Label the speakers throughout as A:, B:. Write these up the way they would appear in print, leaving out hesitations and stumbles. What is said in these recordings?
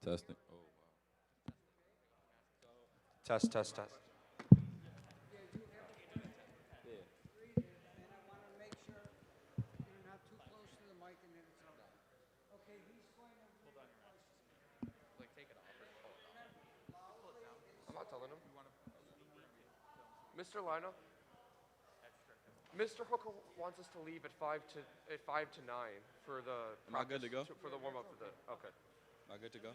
A: Testing. Oh,
B: Test, test, test. I'm not telling him. Mr. Lino, Mr. Hooker wants us to leave at 5 to 9 for the
A: Am I good to go?
B: for the warm up for the okay.
A: am I good to go?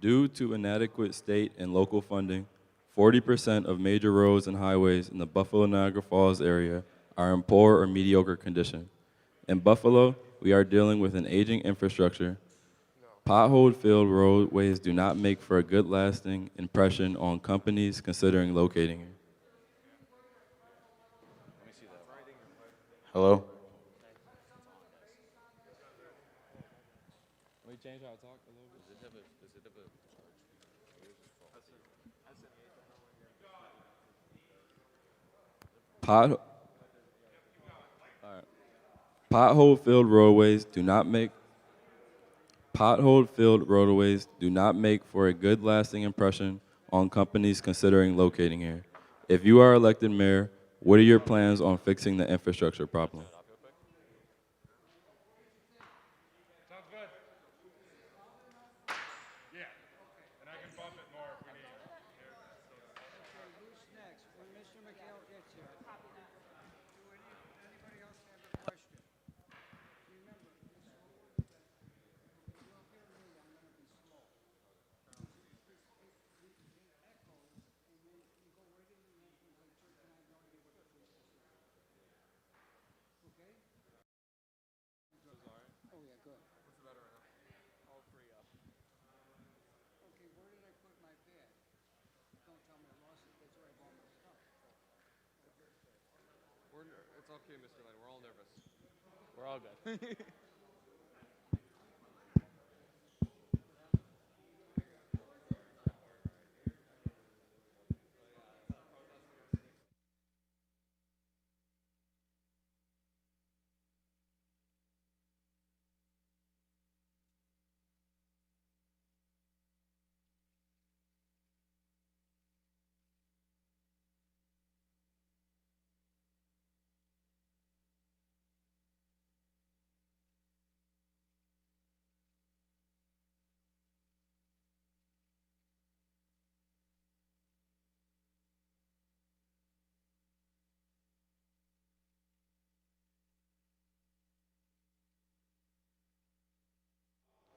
A: Due to inadequate state and local funding, 40% of major roads and highways in the Buffalo Niagara Falls area are in poor or mediocre condition. In Buffalo, we are dealing with an aging infrastructure. Pothole-filled roadways do not make for a good lasting impression on companies considering locating here.
C: Hello?
A: Let me change how I talk a little bit. Pot, Pothole-filled roadways do not make Pothole-filled roadways do not make for a good lasting impression on companies considering locating here. If you are elected mayor, what are your plans on fixing the infrastructure problem?
D: Sounds good. Yeah. And I can bump it more if we need.
E: Who's next? When Mr. McHale gets here. Do anybody else have a question? Remember, you'll hear me, I'm going to be slow. It echoes, and then you go right into the next one, like church, and I have no idea what the priest is saying. Okay? Oh, yeah, good. What's the matter right now? All three up. Okay, where did I put my pad? Don't tell me I lost it. That's where I bought my stuff.
B: It's okay, Mr. Lino. We're all nervous. We're all good.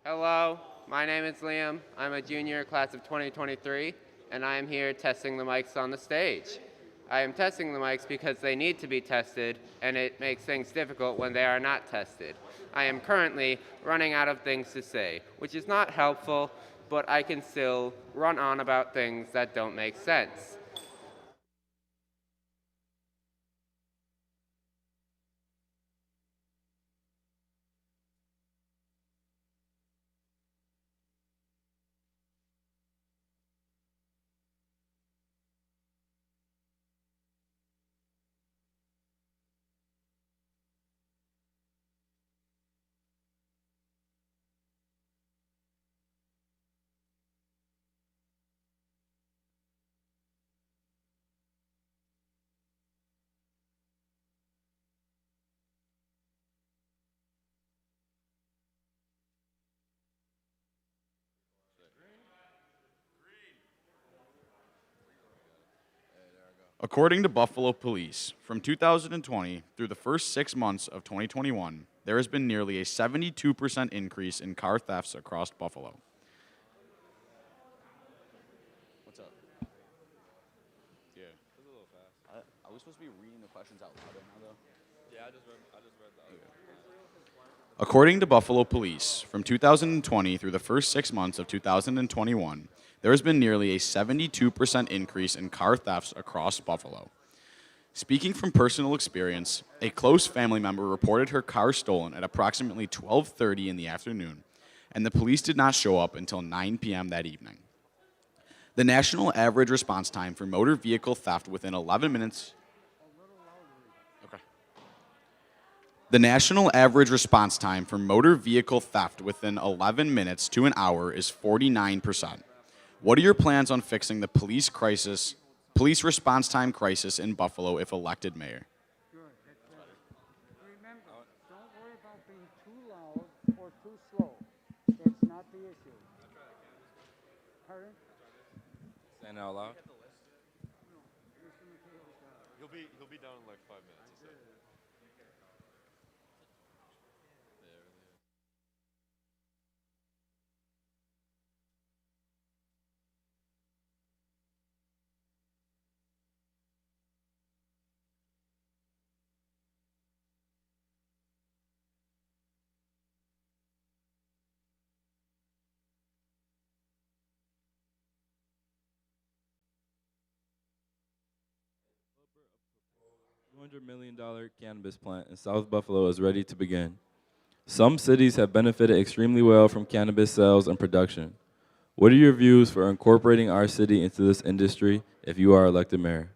B: Hello, my name is Liam. I'm a junior class of 2023, and I am here testing the mics on the stage. I am testing the mics because they need to be tested, and it makes things difficult when they are not tested. I am currently running out of things to say, which is not helpful, but I can still run on about things that don't make sense.
C: According to Buffalo Police, from 2020 through the first 6 months of 2021, there has been nearly a 72% increase in car thefts across Buffalo. What's up? Yeah.
A: It's a little fast.
C: Are we supposed to be reading the questions out loud right now, though?
A: Yeah, I just read the other one.
C: According to Buffalo Police, from 2020 through the first 6 months of 2021, there has been nearly a 72% increase in car thefts across Buffalo. Speaking from personal experience, a close family member reported her car stolen at approximately 12:30 in the afternoon, and the police did not show up until 9 p.m. that evening. The national average response time for motor vehicle theft within 11 minutes. Okay. The national average response time for motor vehicle theft within 11 minutes to an hour is 49%. What are your plans on fixing the police response time crisis in Buffalo if elected mayor?
E: Good, that's better. Remember, don't worry about being too loud or too slow. That's not the issue. Pardon?
A: Saying it out loud.
F: He'll be down in like 5 minutes. He said.
A: $200 million cannabis plant in South Buffalo is ready to begin. Some cities have benefited extremely well from cannabis sales and production. What are your views for incorporating our city into this industry if you are elected mayor?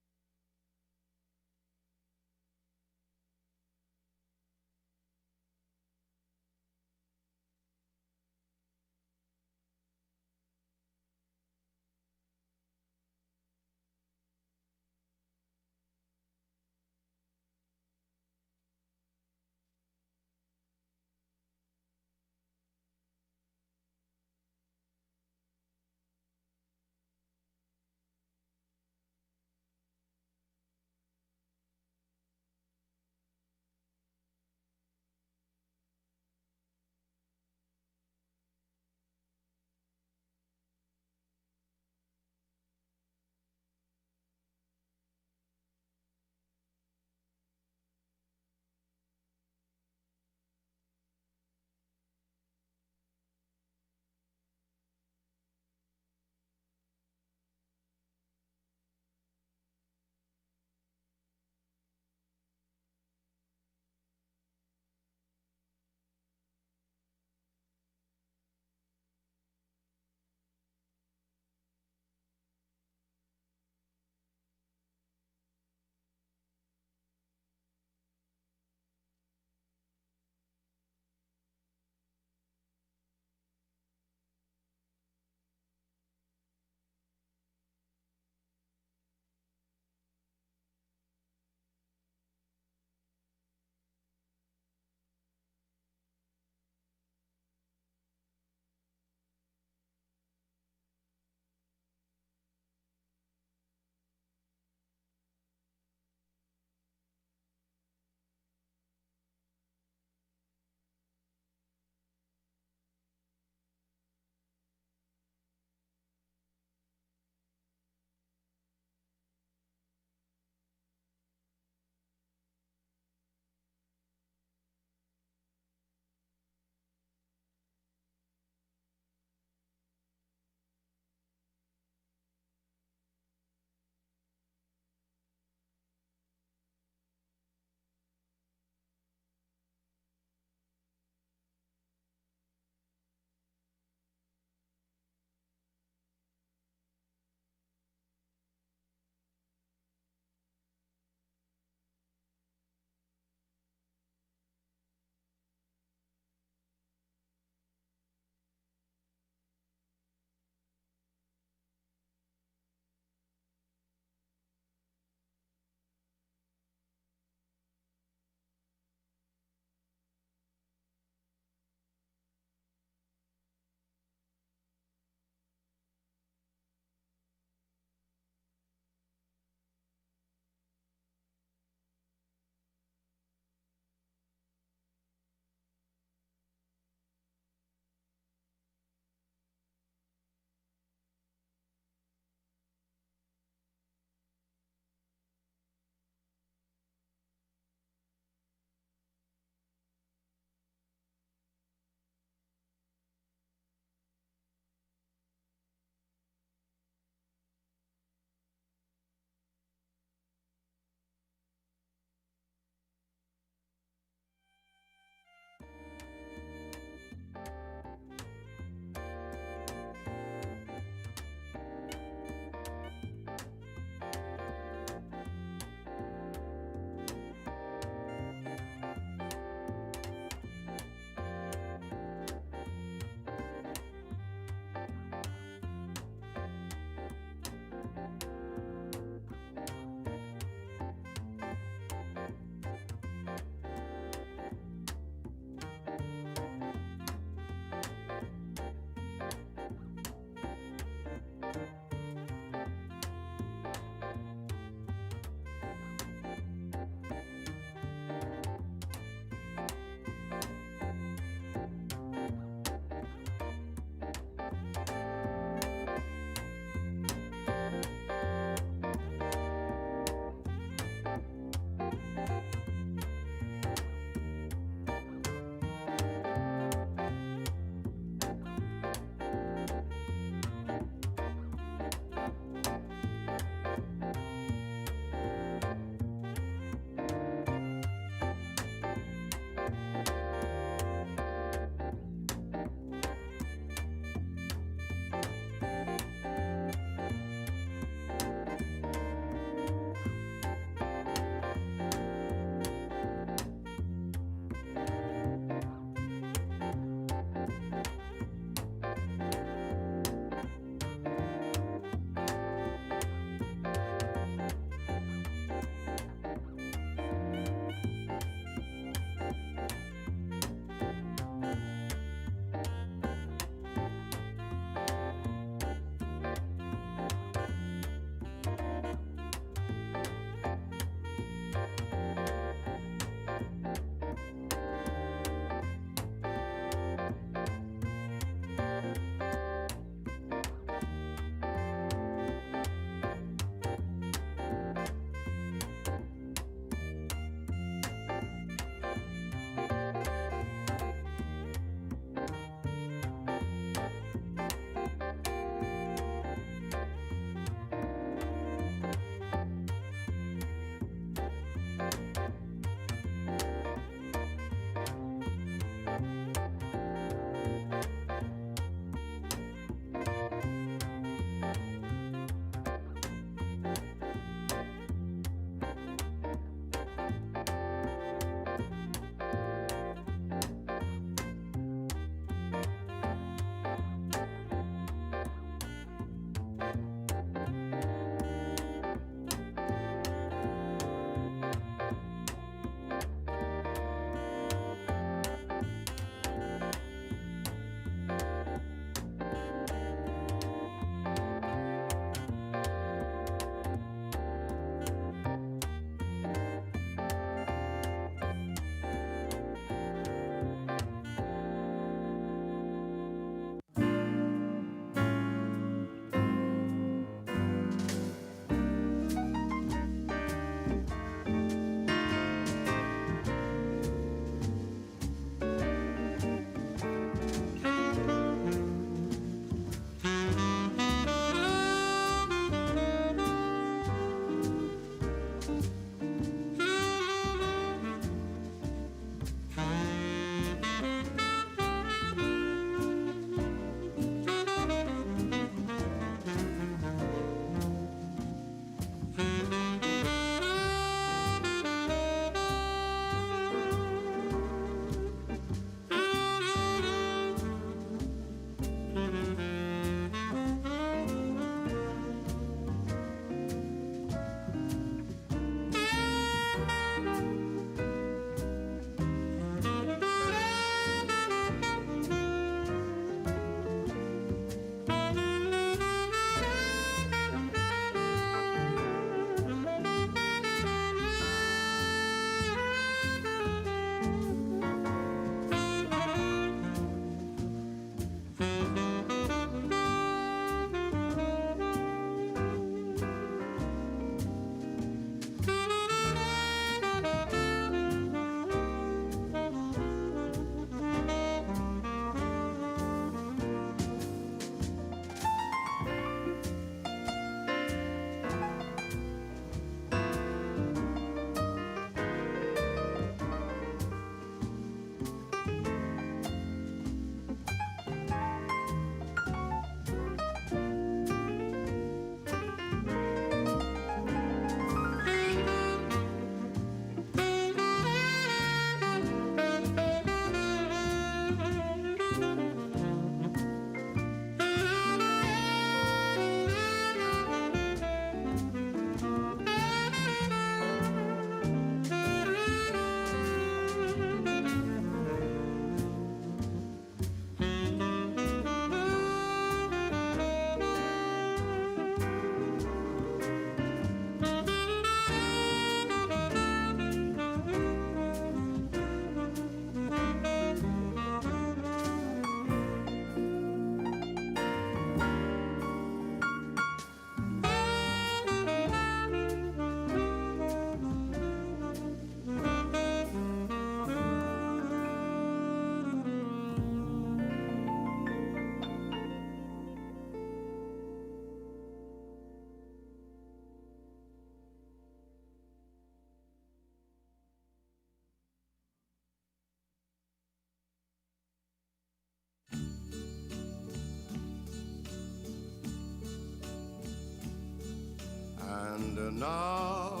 G: And now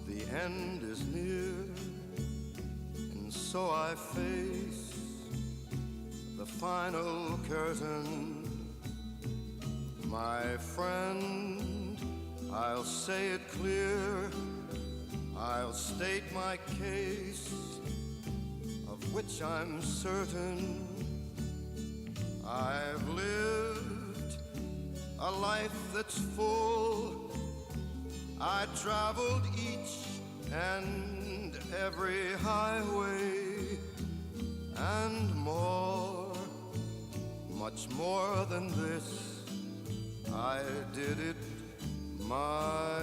G: the end is near, and so I face the final curtain. My friend, I'll say it clear, I'll state my case, of which I'm certain. I've lived a life that's full. I traveled each and every highway, and more, much more than this, I did it my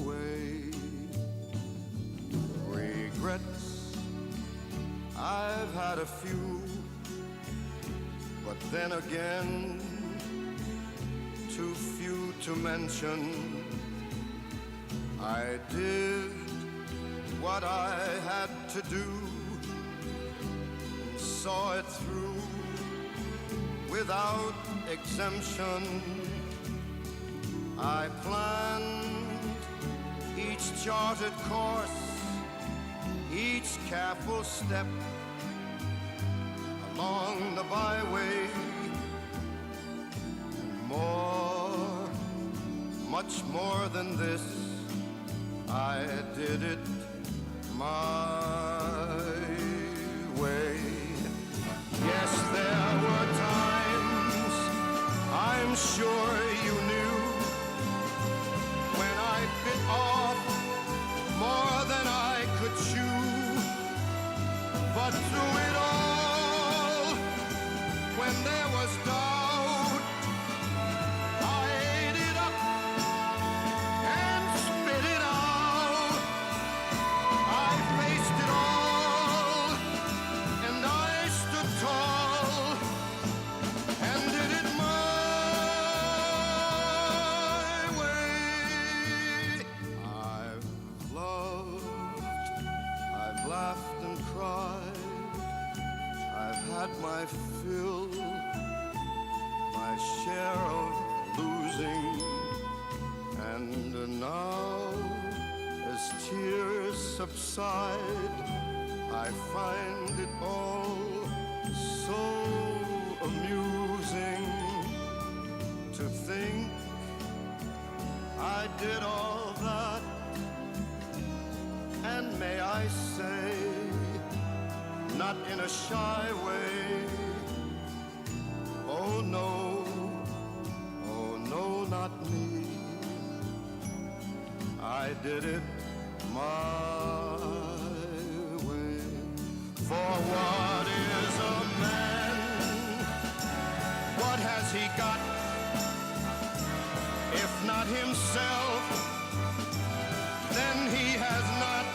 G: way. Regrets, I've had a few, but then again, too few to mention. I did what I had to do, and saw it through without exemption. I planned each charted course, each careful step along the byway, and more, much more than this, I did it my way. Yes, there were times, I'm sure you knew, when I bit off more than I could chew. But through it all, when there was doubt, I ate it up and spit it out. I faced it all, and I stood tall, and did it my way. I've loved, I've laughed and cried, I've had my fill, my share of losing, and now, as tears subside, I find it all so amusing to think I did all that, and may I say, not in a shy way, oh no, not me. I did it my way. For what is a man? What has he got, if not himself? Then he has not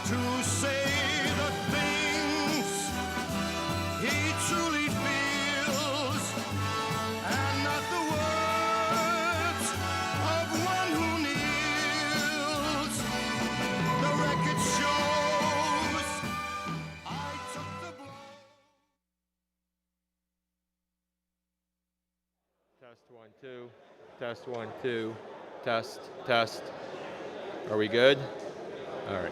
G: to say the things he truly feels, and not the words of one who kneels. The record shows I took the blow.
F: Test 1 2. Test 1 2. Test. Are we good? All right.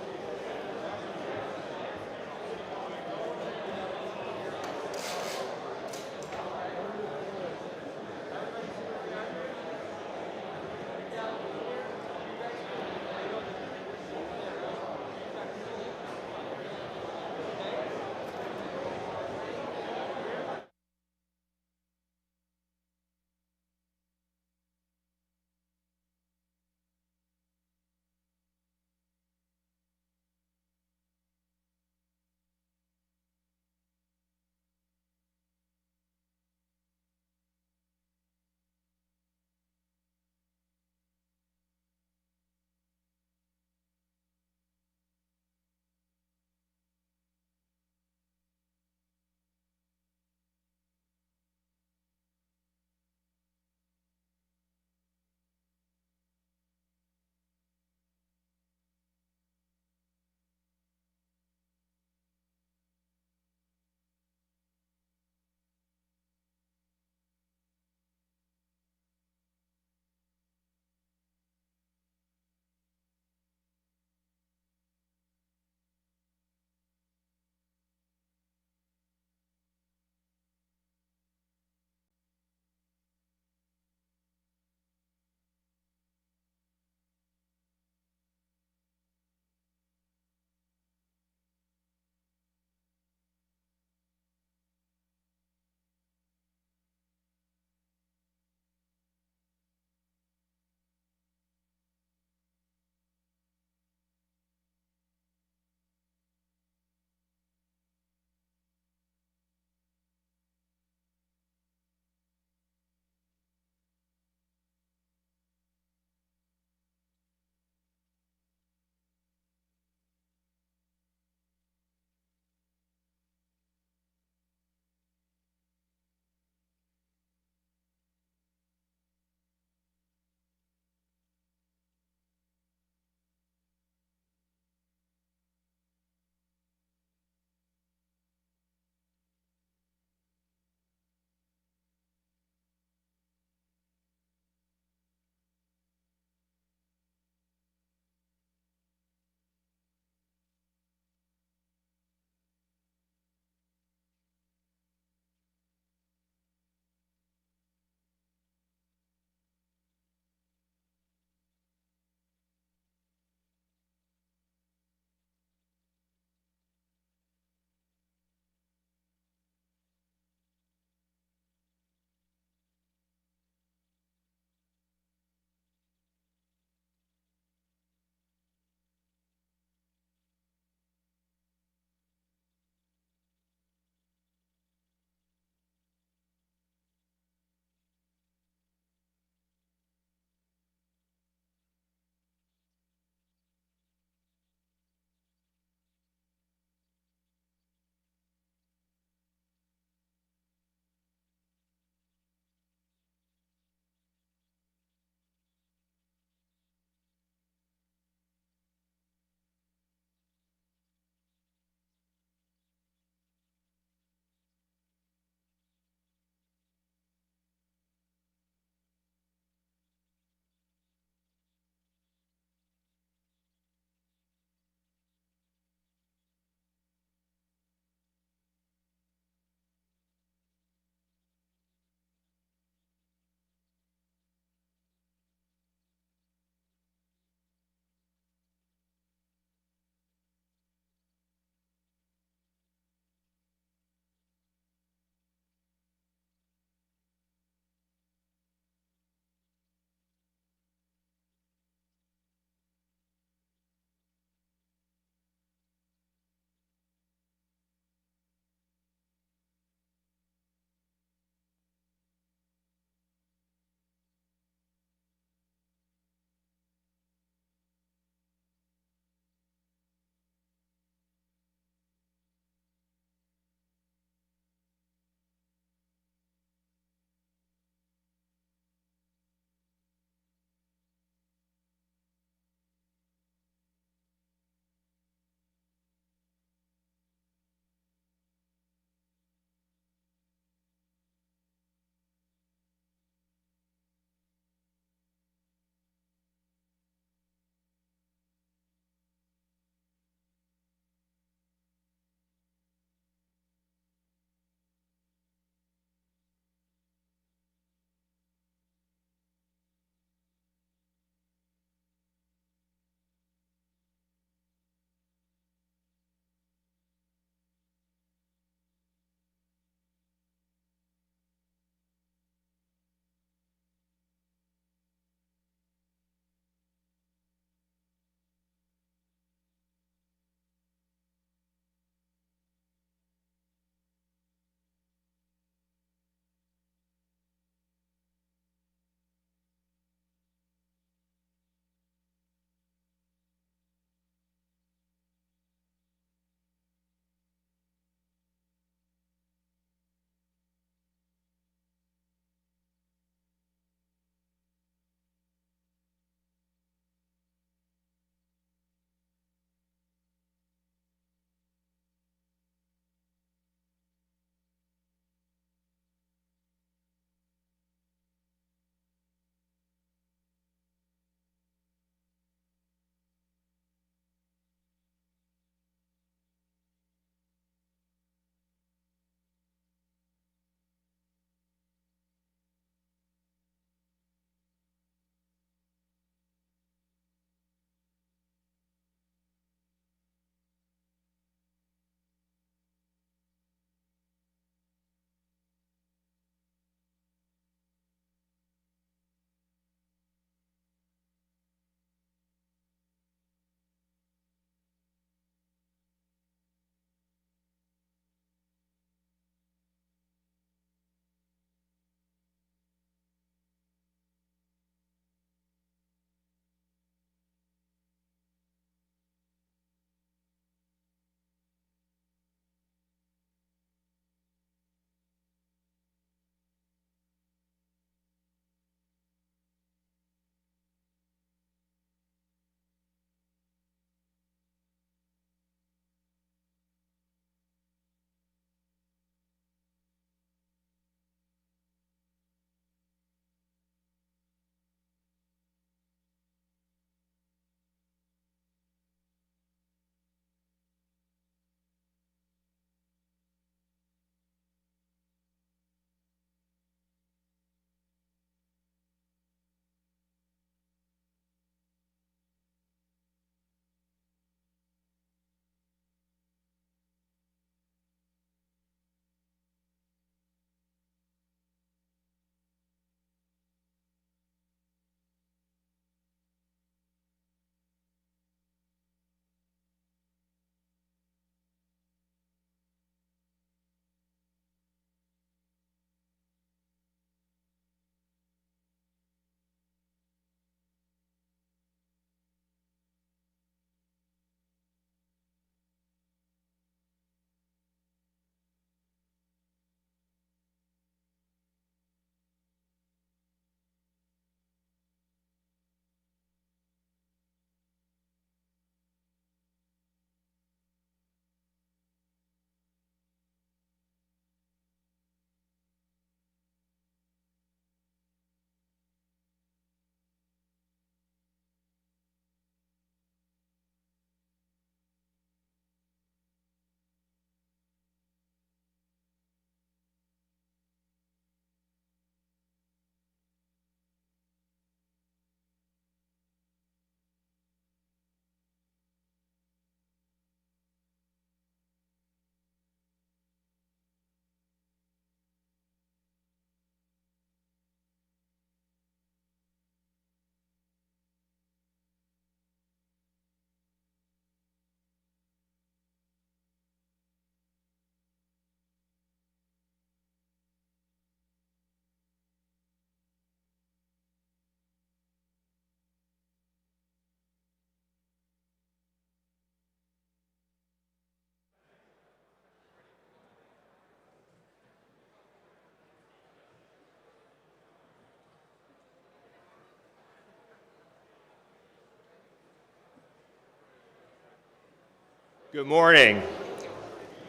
F: Good morning,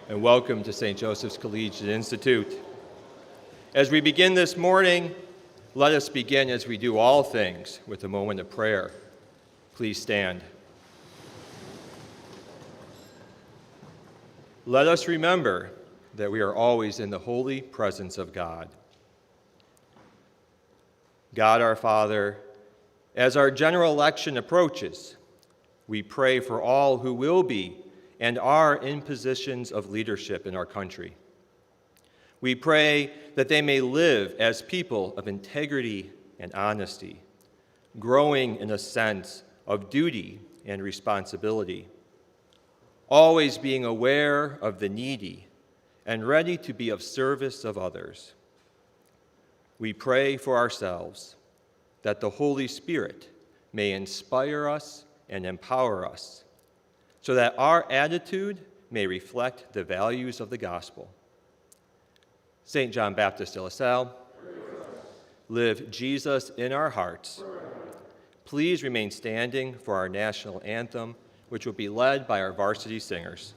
F: and welcome to St. Joseph's Collegiate Institute. As we begin this morning, let us begin, as we do all things, with a moment of prayer. Please stand. Let us remember that we are always in the holy presence of God. God our Father, as our general election approaches, we pray for all who will be and are in positions of leadership in our country. We pray that they may live as people of integrity and honesty, growing in a sense of duty and responsibility, always being aware of the needy and ready to be of service of others. We pray for ourselves that the Holy Spirit may inspire us and empower us, so that our attitude may reflect the values of the gospel. St. John Baptist de La Salle, live Jesus in our hearts. Please remain standing for our national anthem, which will be led by our varsity singers.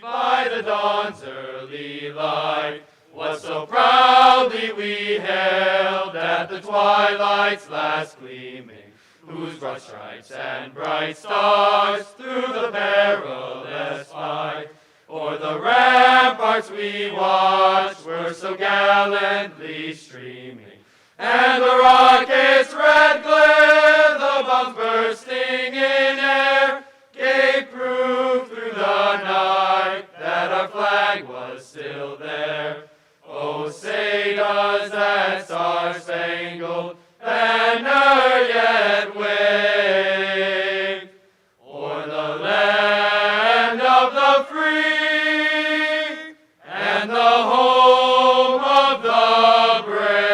A: By the dawn's early light, what so proudly we hailed at the twilight's last gleaming, whose broad stripes and bright stars through the perilous fight, o'er the ramparts we watched were so gallantly streaming, and the rocket's red glare, the bombs bursting in air, gave proof through the night that our flag was still there. Oh, say does that star-spangled banner yet wave o'er the land of the free and the home of the brave?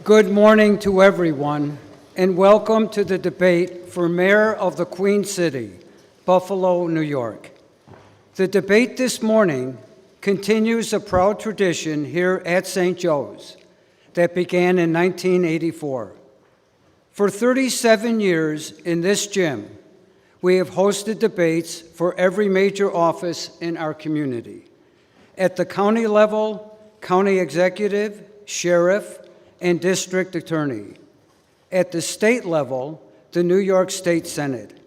E: Good morning to everyone, and welcome to the debate for Mayor of the Queen City, Buffalo, New York. The debate this morning continues a proud tradition here at St. Joe's that began in 1984. For 37 years in this gym, we have hosted debates for every major office in our community. At the county level, county executive, sheriff, and district attorney. At the state level, the New York State Senate.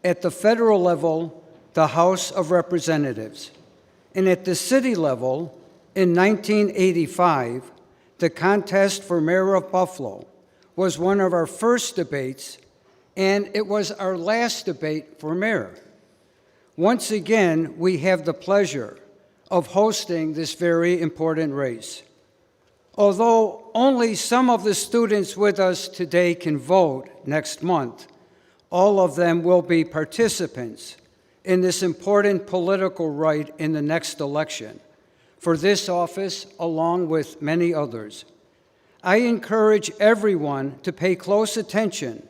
E: At the federal level, the House of Representatives. And at the city level, in 1985, the contest for mayor of Buffalo was one of our first debates, and it was our last debate for mayor. Once again, we have the pleasure of hosting this very important race. Although only some of the students with us today can vote next month, all of them will be participants in this important political right in the next election for this office, along with many others. I encourage everyone to pay close attention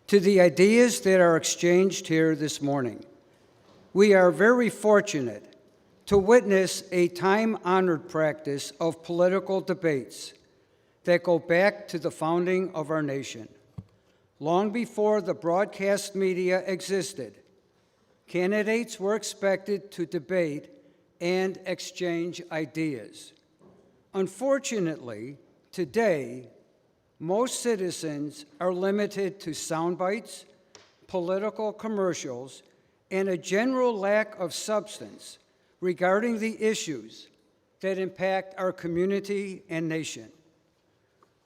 E: to the ideas that are exchanged here this morning. We are very fortunate to witness a time-honored practice of political debates that go back to the founding of our nation. Long before the broadcast media existed, candidates were expected to debate and exchange ideas. Unfortunately, today, most citizens are limited to sound bites, political commercials, and a general lack of substance regarding the issues that impact our community and nation.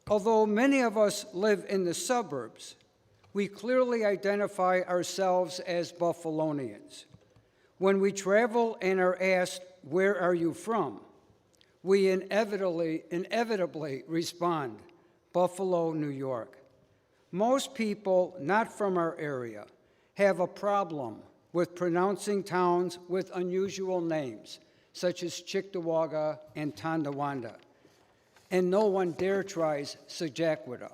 E: Although many of us live in the suburbs, we clearly identify ourselves as Buffalonians. When we travel and are asked, "Where are you from?" we inevitably respond, "Buffalo, New York." Most people not from our area have a problem with pronouncing towns with unusual names, such as Cheektowaga and Tonawanda, and no one dare tries Sajaquita.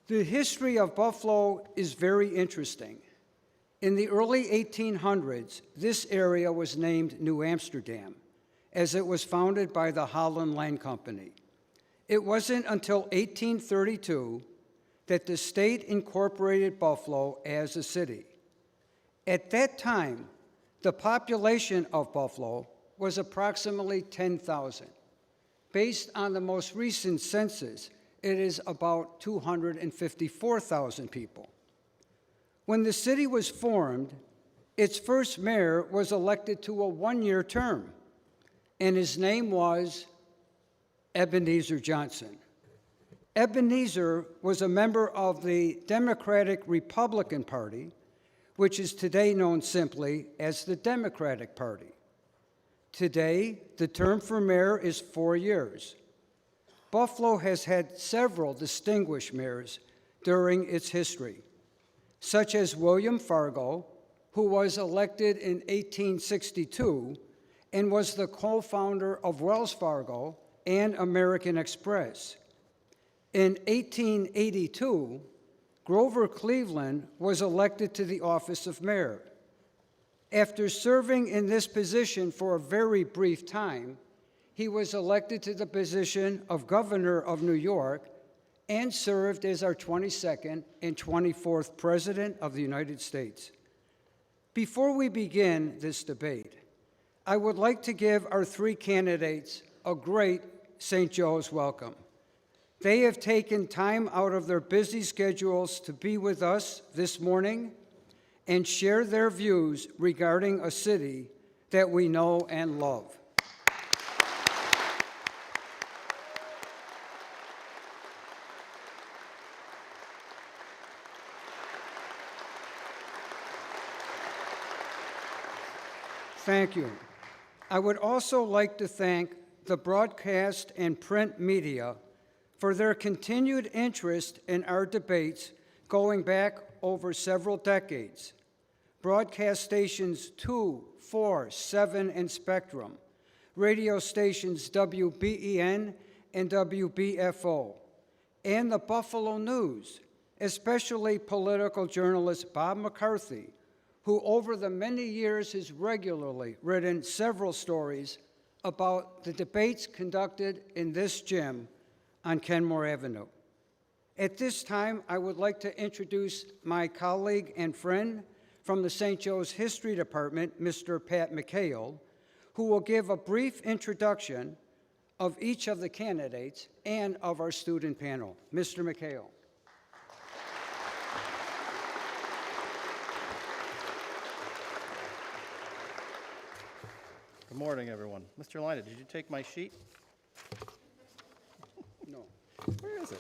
E: The history of Buffalo is very interesting. In the early 1800s, this area was named New Amsterdam, as it was founded by the Holland Land Company. It wasn't until 1832 that the state incorporated Buffalo as a city. At that time, the population of Buffalo was approximately 10,000. Based on the most recent census, it is about 254,000 people. When the city was formed, its first mayor was elected to a one-year term, and his name was Ebenezer Johnson. Ebenezer was a member of the Democratic Republican Party, which is today known simply as the Democratic Party. Today, the term for mayor is 4 years. Buffalo has had several distinguished mayors during its history, such as William Fargo, who was elected in 1862 and was the co-founder of Wells Fargo and American Express. In 1882, Grover Cleveland was elected to the office of mayor. After serving in this position for a very brief time, he was elected to the position of governor of New York and served as our 22nd and 24th President of the United States. Before we begin this debate, I would like to give our three candidates a great St. Joe's welcome. They have taken time out of their busy schedules to be with us this morning and share their views regarding a city that we know and love. Thank you. I would also like to thank the broadcast and print media for their continued interest in our debates going back over several decades. Broadcast stations 2, 4, 7, and Spectrum, radio stations WBEN and WBFO, and the Buffalo News, especially political journalist Bob McCarthy, who over the many years has regularly written several stories about the debates conducted in this gym on Kenmore Avenue. At this time, I would like to introduce my colleague and friend from the St. Joe's History Department, Mr. Pat McHale, who will give a brief introduction of each of the candidates and of our student panel. Mr. McHale.
H: Good morning, everyone. Mr. Lina, did you take my sheet?
E: No.
H: Where is it?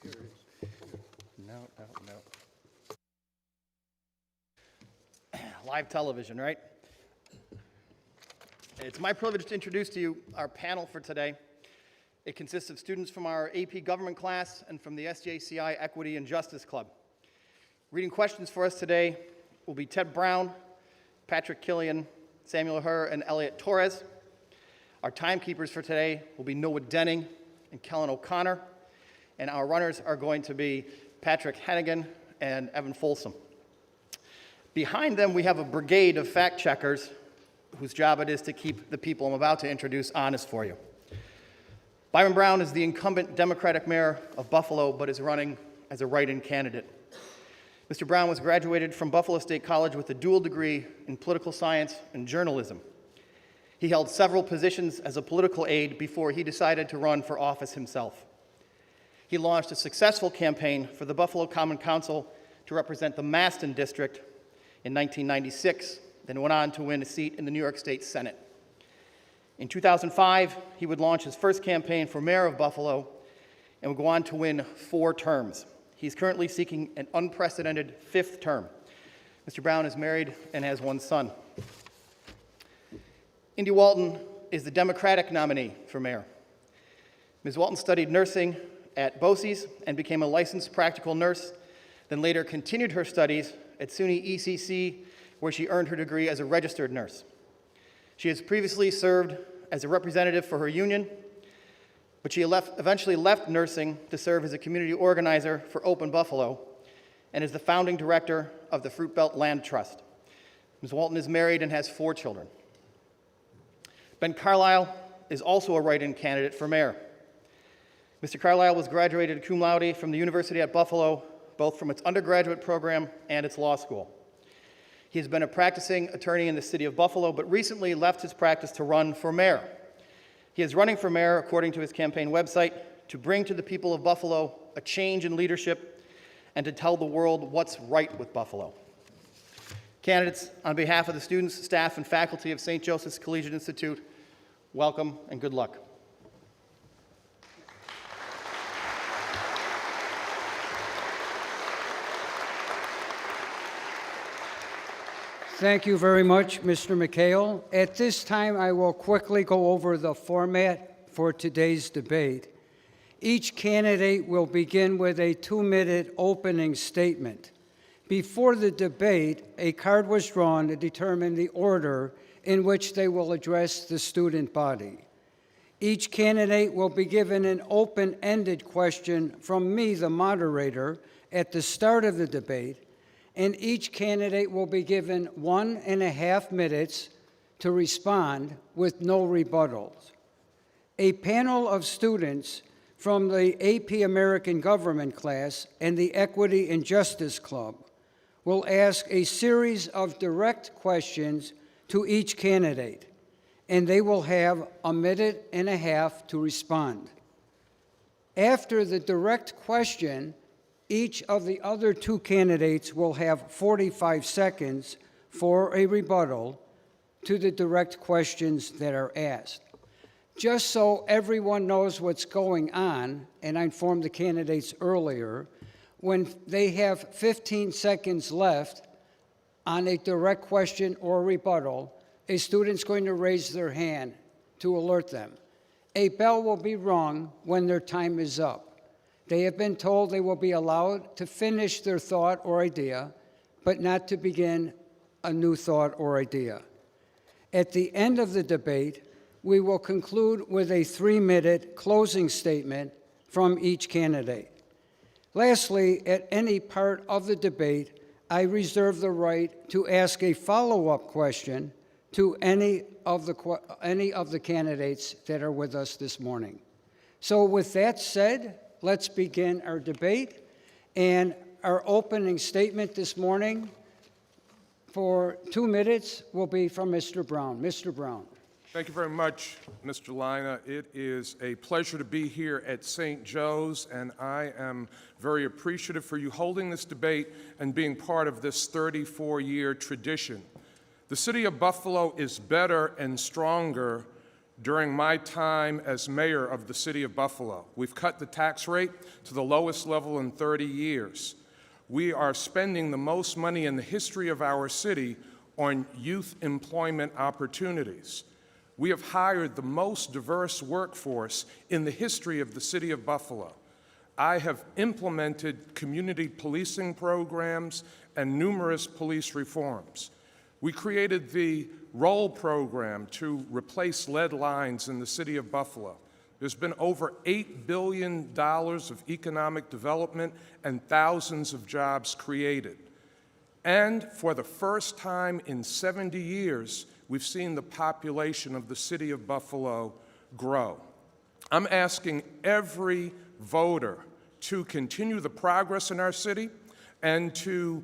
E: Here it is.
H: No. Live television, right? It's my privilege to introduce to you our panel for today. It consists of students from our AP Government class and from the SJCI Equity and Justice Club. Reading questions for us today will be Ted Brown, Patrick Killian, Samuel Herr, and Elliot Torres. Our timekeepers for today will be Noah Denning and Kellen O'Connor, and our runners are going to be Patrick Hennigan and Evan Folsom. Behind them, we have a brigade of fact checkers whose job it is to keep the people I'm about to introduce honest for you. Byron Brown is the incumbent Democratic mayor of Buffalo, but is running as a write-in candidate. Mr. Brown was graduated from Buffalo State College with a dual degree in political science and journalism. He held several positions as a political aide before he decided to run for office himself. He launched a successful campaign for the Buffalo Common Council to represent the Maston District in 1996, then went on to win a seat in the New York State Senate. In 2005, he would launch his first campaign for mayor of Buffalo and would go on to win 4 terms. He's currently seeking an unprecedented 5th term. Mr. Brown is married and has one son. Indy Walton is the Democratic nominee for mayor. Ms. Walton studied nursing at BOCES and became a licensed practical nurse, then later continued her studies at SUNY ECC, where she earned her degree as a registered nurse. She has previously served as a representative for her union, but she eventually left nursing to serve as a community organizer for Open Buffalo and is the founding director of the Fruit Belt Land Trust. Ms. Walton is married and has 4 children. Ben Carlisle is also a write-in candidate for mayor. Mr. Carlisle was graduated cum laude from the University at Buffalo, both from its undergraduate program and its law school. He has been a practicing attorney in the city of Buffalo, but recently left his practice to run for mayor. He is running for mayor, according to his campaign website, to bring to the people of Buffalo a change in leadership and to tell the world what's right with Buffalo. Candidates, on behalf of the students, staff, and faculty of St. Joseph's Collegiate Institute, welcome and good luck.
E: Thank you very much, Mr. McHale. At this time, I will quickly go over the format for today's debate. Each candidate will begin with a 2-minute opening statement. Before the debate, a card was drawn to determine the order in which they will address the student body. Each candidate will be given an open-ended question from me, the moderator, at the start of the debate, and each candidate will be given 1.5 minutes to respond with no rebuttals. A panel of students from the AP American Government class and the Equity and Justice Club will ask a series of direct questions to each candidate, and they will have 1.5 minutes to respond. After the direct question, each of the other 2 candidates will have 45 seconds for a rebuttal to the direct questions that are asked. Just so everyone knows what's going on, and I informed the candidates earlier, when they have 15 seconds left on a direct question or rebuttal, a student's going to raise their hand to alert them. A bell will be rung when their time is up. They have been told they will be allowed to finish their thought or idea, but not to begin a new thought or idea. At the end of the debate, we will conclude with a 3-minute closing statement from each candidate. Lastly, at any part of the debate, I reserve the right to ask a follow-up question to any of the candidates that are with us this morning. So with that said, let's begin our debate. And our opening statement this morning for 2 minutes will be from Mr. Brown. Mr. Brown.
D: Thank you very much, Mr. Lina. It is a pleasure to be here at St. Joe's, and I am very appreciative for you holding this debate and being part of this 34-year tradition. The city of Buffalo is better and stronger during my time as mayor of the city of Buffalo. We've cut the tax rate to the lowest level in 30 years. We are spending the most money in the history of our city on youth employment opportunities. We have hired the most diverse workforce in the history of the city of Buffalo. I have implemented community policing programs and numerous police reforms. We created the roll program to replace lead lines in the city of Buffalo. There's been over $8 billion of economic development and thousands of jobs created. And for the first time in 70 years, we've seen the population of the city of Buffalo grow. I'm asking every voter to continue the progress in our city and to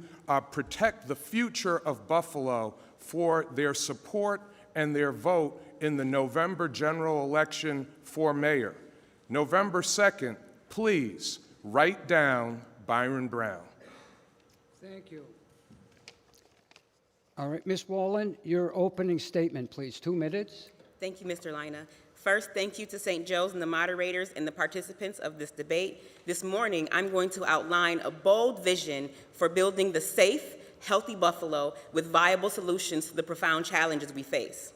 D: protect the future of Buffalo for their support and their vote in the November general election for mayor. November 2nd, please write down Byron Brown.
E: Thank you. All right, Ms. Wallen, your opening statement, please. 2 minutes.
I: Thank you, Mr. Lina. First, thank you to St. Joe's and the moderators and the participants of this debate. This morning, I'm going to outline a bold vision for building the safe, healthy Buffalo with viable solutions to the profound challenges we face.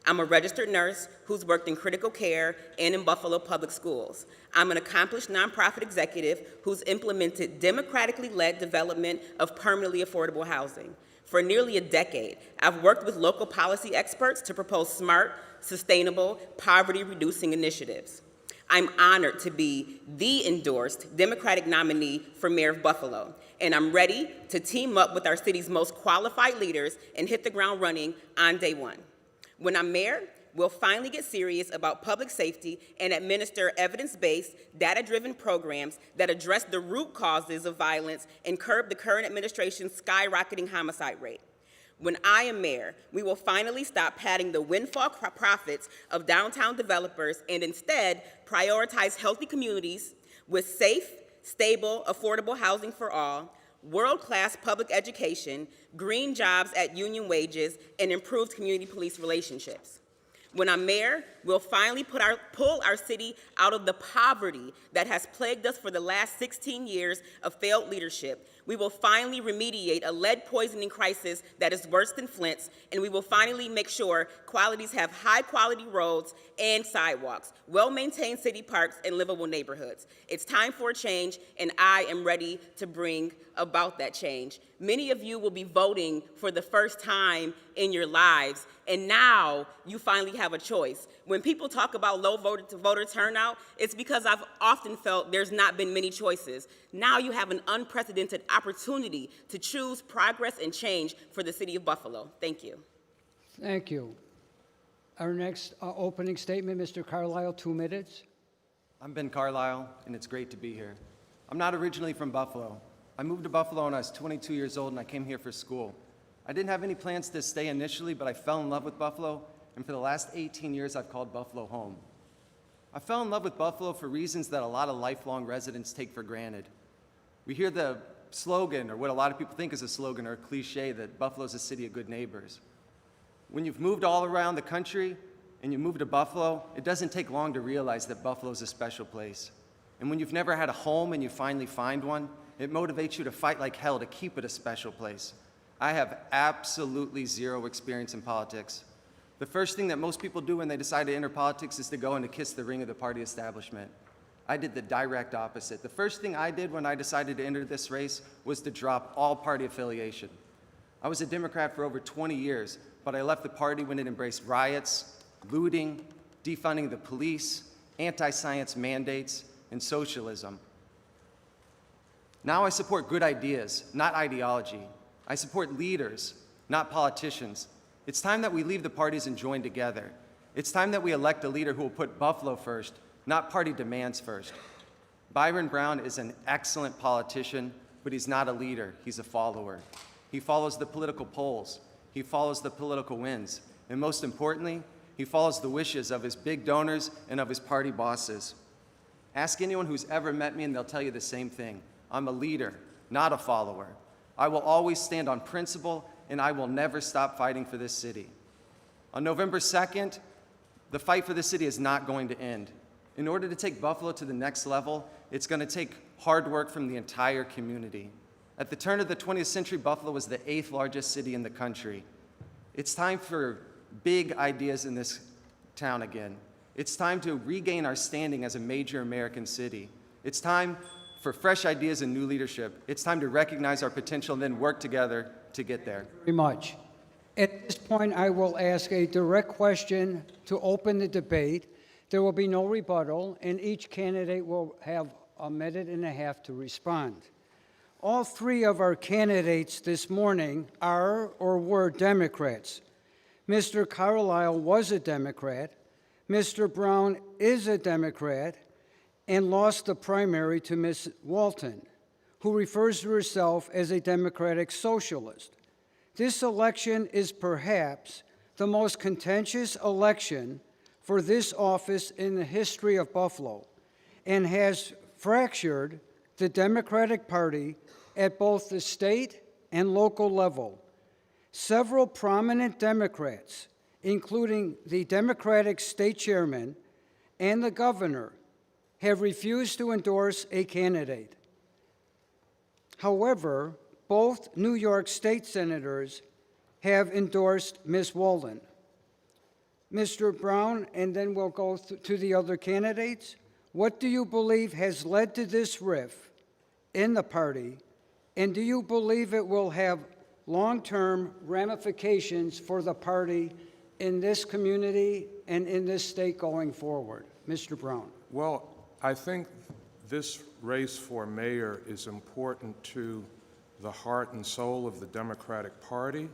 I: I'm a registered nurse who's worked in critical care and in Buffalo public schools. I'm an accomplished nonprofit executive who's implemented democratically led development of permanently affordable housing. For nearly a decade, I've worked with local policy experts to propose smart, sustainable, poverty-reducing initiatives. I'm honored to be the endorsed Democratic nominee for Mayor of Buffalo, and I'm ready to team up with our city's most qualified leaders and hit the ground running on day one. When I'm mayor, we'll finally get serious about public safety and administer evidence-based, data-driven programs that address the root causes of violence and curb the current administration's skyrocketing homicide rate. When I am mayor, we will finally stop padding the windfall profits of downtown developers and instead prioritize healthy communities with safe, stable, affordable housing for all, world-class public education, green jobs at union wages, and improved community police relationships. When I'm mayor, we'll finally pull our city out of the poverty that has plagued us for the last 16 years of failed leadership. We will finally remediate a lead poisoning crisis that is worse than Flint's, and we will finally make sure qualities have high-quality roads and sidewalks, well-maintained city parks, and livable neighborhoods. It's time for a change, and I am ready to bring about that change. Many of you will be voting for the first time in your lives, and now you finally have a choice. When people talk about low voter turnout, it's because I've often felt there's not been many choices. Now you have an unprecedented opportunity to choose progress and change for the city of Buffalo. Thank you.
E: Thank you. Our next opening statement, Mr. Carlisle, 2 minutes.
J: I'm Ben Carlisle, and it's great to be here. I'm not originally from Buffalo. I moved to Buffalo when I was 22 years old, and I came here for school. I didn't have any plans to stay initially, but I fell in love with Buffalo, and for the last 18 years, I've called Buffalo home. I fell in love with Buffalo for reasons that a lot of lifelong residents take for granted. We hear the slogan, or what a lot of people think is a slogan or a cliche, that Buffalo's a city of good neighbors. When you've moved all around the country and you move to Buffalo, it doesn't take long to realize that Buffalo's a special place. And when you've never had a home and you finally find one, it motivates you to fight like hell to keep it a special place. I have absolutely zero experience in politics. The first thing that most people do when they decide to enter politics is to go and to kiss the ring of the party establishment. I did the direct opposite. The first thing I did when I decided to enter this race was to drop all party affiliation. I was a Democrat for over 20 years, but I left the party when it embraced riots, looting, defunding the police, anti-science mandates, and socialism. Now I support good ideas, not ideology. I support leaders, not politicians. It's time that we leave the parties and join together. It's time that we elect a leader who will put Buffalo first, not party demands first. Byron Brown is an excellent politician, but he's not a leader, he's a follower. He follows the political polls, he follows the political winds, and most importantly, he follows the wishes of his big donors and of his party bosses. Ask anyone who's ever met me and they'll tell you the same thing. I'm a leader, not a follower. I will always stand on principle, and I will never stop fighting for this city. On November 2nd, the fight for this city is not going to end. In order to take Buffalo to the next level, it's going to take hard work from the entire community. At the turn of the 20th century, Buffalo was the 8th largest city in the country. It's time for big ideas in this town again. It's time to regain our standing as a major American city. It's time for fresh ideas and new leadership. It's time to recognize our potential and then work together to get there.
E: Very much. At this point, I will ask a direct question to open the debate. There will be no rebuttal, and each candidate will have 1.5 minutes to respond. All 3 of our candidates this morning are or were Democrats. Mr. Carlisle was a Democrat. Mr. Brown is a Democrat and lost the primary to Ms. Walton, who refers to herself as a Democratic socialist. This election is perhaps the most contentious election for this office in the history of Buffalo and has fractured the Democratic Party at both the state and local level. Several prominent Democrats, including the Democratic state chairman and the governor, have refused to endorse a candidate. However, both New York State senators have endorsed Ms. Walden. Mr. Brown, and then we'll go to the other candidates. What do you believe has led to this rift in the party, and do you believe it will have long-term ramifications for the party in this community and in this state going forward? Mr. Brown.
D: Well, I think this race for mayor is important to the heart and soul of the Democratic Party,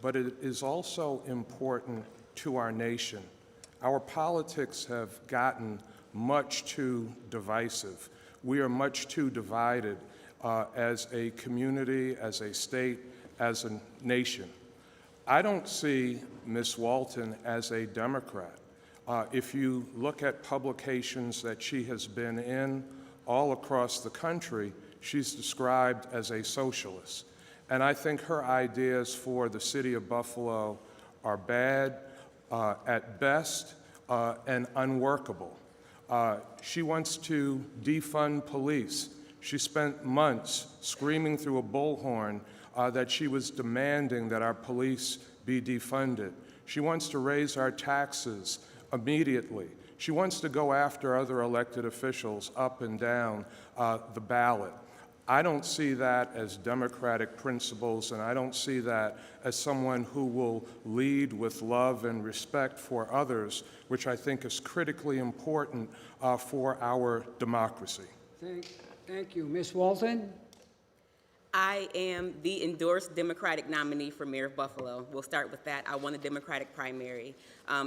D: but it is also important to our nation. Our politics have gotten much too divisive. We are much too divided as a community, as a state, as a nation. I don't see Ms. Walton as a Democrat. If you look at publications that she has been in all across the country, she's described as a socialist. And I think her ideas for the city of Buffalo are bad at best and unworkable. She wants to defund police. She spent months screaming through a bullhorn that she was demanding that our police be defunded. She wants to raise our taxes immediately. She wants to go after other elected officials up and down the ballot. I don't see that as democratic principles, and I don't see that as someone who will lead with love and respect for others, which I think is critically important for our democracy.
E: Thank you. Ms. Walton?
I: I am the endorsed Democratic nominee for mayor of Buffalo. We'll start with that. I won the Democratic primary.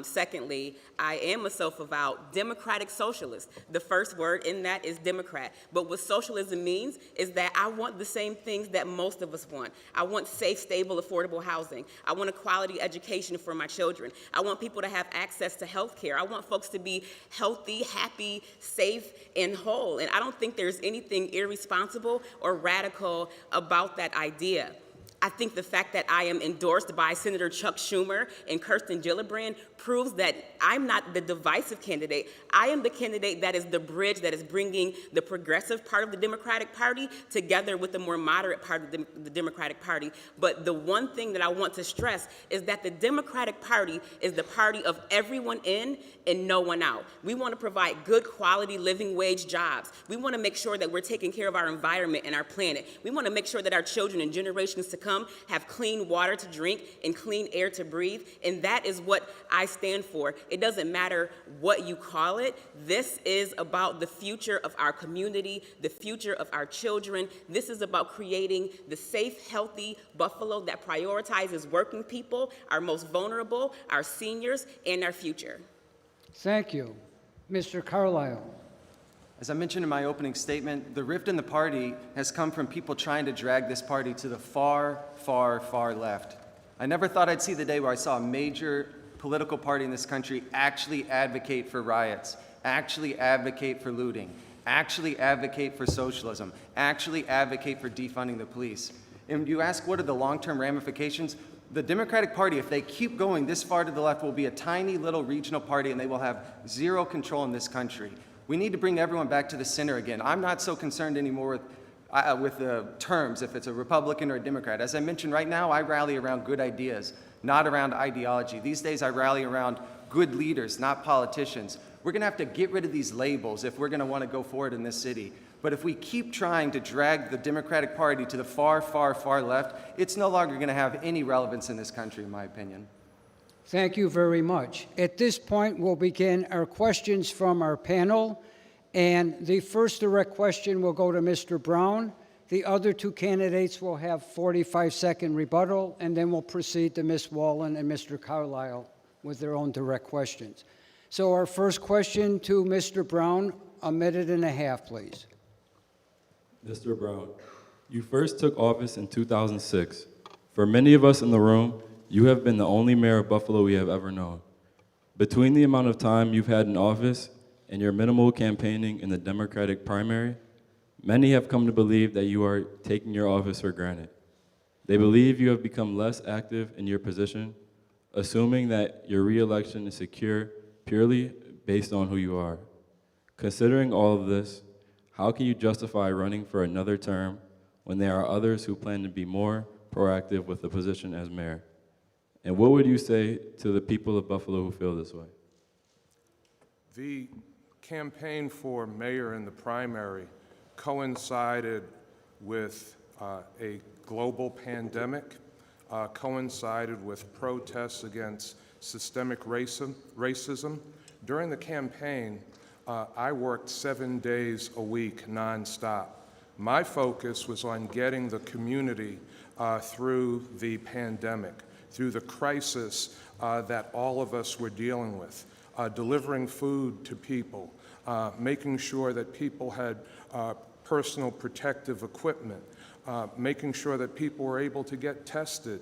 I: Secondly, I am a self-avowed Democratic socialist. The first word in that is Democrat. But what socialism means is that I want the same things that most of us want. I want safe, stable, affordable housing. I want a quality education for my children. I want people to have access to health care. I want folks to be healthy, happy, safe, and whole. And I don't think there's anything irresponsible or radical about that idea. I think the fact that I am endorsed by Senator Chuck Schumer and Kirsten Gillibrand proves that I'm not the divisive candidate. I am the candidate that is the bridge that is bringing the progressive part of the Democratic Party together with the more moderate part of the Democratic Party. But the one thing that I want to stress is that the Democratic Party is the party of everyone in and no one out. We want to provide good quality living wage jobs. We want to make sure that we're taking care of our environment and our planet. We want to make sure that our children and generations to come have clean water to drink and clean air to breathe, and that is what I stand for. It doesn't matter what you call it. This is about the future of our community, the future of our children. This is about creating the safe, healthy Buffalo that prioritizes working people, our most vulnerable, our seniors, and our future.
E: Thank you. Mr. Carlisle.
J: As I mentioned in my opening statement, the rift in the party has come from people trying to drag this party to the far, far, far left. I never thought I'd see the day where I saw a major political party in this country actually advocate for riots, actually advocate for looting, actually advocate for socialism, actually advocate for defunding the police. And you ask what are the long-term ramifications? The Democratic Party, if they keep going this far to the left, will be a tiny little regional party and they will have zero control in this country. We need to bring everyone back to the center again. I'm not so concerned anymore with the terms, if it's a Republican or a Democrat. As I mentioned, right now, I rally around good ideas, not around ideology. These days, I rally around good leaders, not politicians. We're going to have to get rid of these labels if we're going to want to go forward in this city. But if we keep trying to drag the Democratic Party to the far, far, far left, it's no longer going to have any relevance in this country, in my opinion.
E: Thank you very much. At this point, we'll begin our questions from our panel. And the first direct question will go to Mr. Brown. The other two candidates will have 45-second rebuttal, and then we'll proceed to Ms. Wallen and Mr. Carlisle with their own direct questions. So our first question to Mr. Brown, a minute and a half, please.
A: Mr. Brown, you first took office in 2006. For many of us in the room, you have been the only mayor of Buffalo we have ever known. Between the amount of time you've had in office and your minimal campaigning in the Democratic primary, many have come to believe that you are taking your office for granted. They believe you have become less active in your position, assuming that your re-election is secure purely based on who you are. Considering all of this, how can you justify running for another term when there are others who plan to be more proactive with the position as mayor? And what would you say to the people of Buffalo who feel this way?
D: The campaign for mayor in the primary coincided with a global pandemic, coincided with protests against systemic racism. During the campaign, I worked 7 days a week nonstop. My focus was on getting the community through the pandemic, through the crisis that all of us were dealing with, delivering food to people, making sure that people had personal protective equipment, making sure that people were able to get tested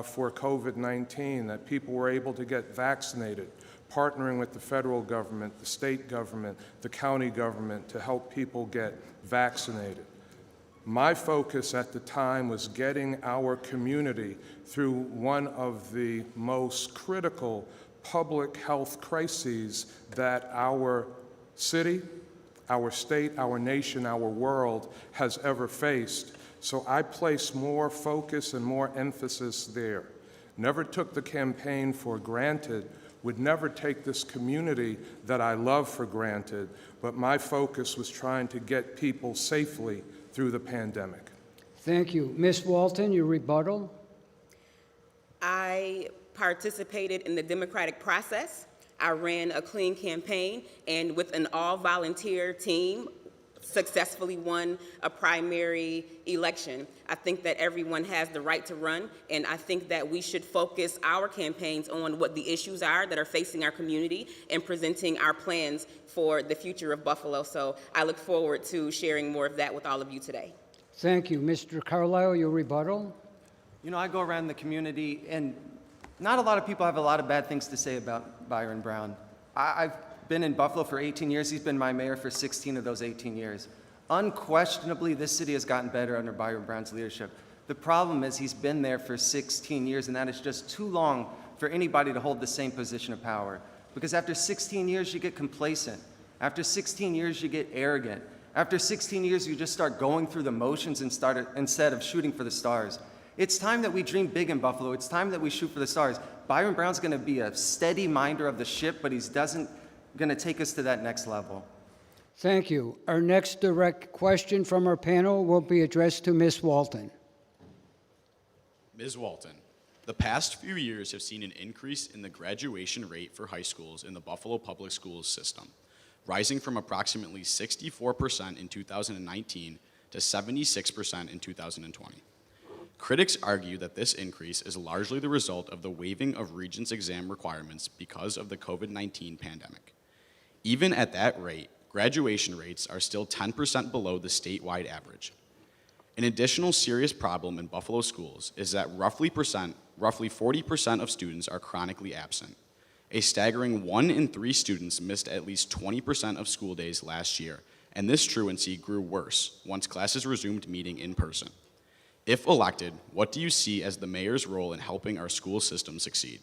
D: for COVID-19, that people were able to get vaccinated, partnering with the federal government, the state government, the county government to help people get vaccinated. My focus at the time was getting our community through one of the most critical public health crises that our city, our state, our nation, our world has ever faced. So I placed more focus and more emphasis there. Never took the campaign for granted, would never take this community that I love for granted, but my focus was trying to get people safely through the pandemic.
E: Thank you. Ms. Walton, your rebuttal.
I: I participated in the democratic process. I ran a clean campaign, and with an all-volunteer team, successfully won a primary election. I think that everyone has the right to run, and I think that we should focus our campaigns on what the issues are that are facing our community and presenting our plans for the future of Buffalo. So I look forward to sharing more of that with all of you today.
E: Thank you. Mr. Carlisle, your rebuttal.
J: You know, I go around the community, and not a lot of people have a lot of bad things to say about Byron Brown. I've been in Buffalo for 18 years. He's been my mayor for 16 of those 18 years. Unquestionably, this city has gotten better under Byron Brown's leadership. The problem is he's been there for 16 years, and that is just too long for anybody to hold the same position of power. Because after 16 years, you get complacent. After 16 years, you get arrogant. After 16 years, you just start going through the motions instead of shooting for the stars. It's time that we dream big in Buffalo. It's time that we shoot for the stars. Byron Brown's going to be a steady minder of the ship, but he's going to take us to that next level.
E: Thank you. Our next direct question from our panel will be addressed to Ms. Walton.
C: Ms. Walton, the past few years have seen an increase in the graduation rate for high schools in the Buffalo Public Schools system, rising from approximately 64% in 2019 to 76% in 2020. Critics argue that this increase is largely the result of the waiving of Regents exam requirements because of the COVID-19 pandemic. Even at that rate, graduation rates are still 10% below the statewide average. An additional serious problem in Buffalo schools is that roughly 40% of students are chronically absent. A staggering 1 in 3 students missed at least 20% of school days last year, and this truancy grew worse once classes resumed meeting in person. If elected, what do you see as the mayor's role in helping our school system succeed?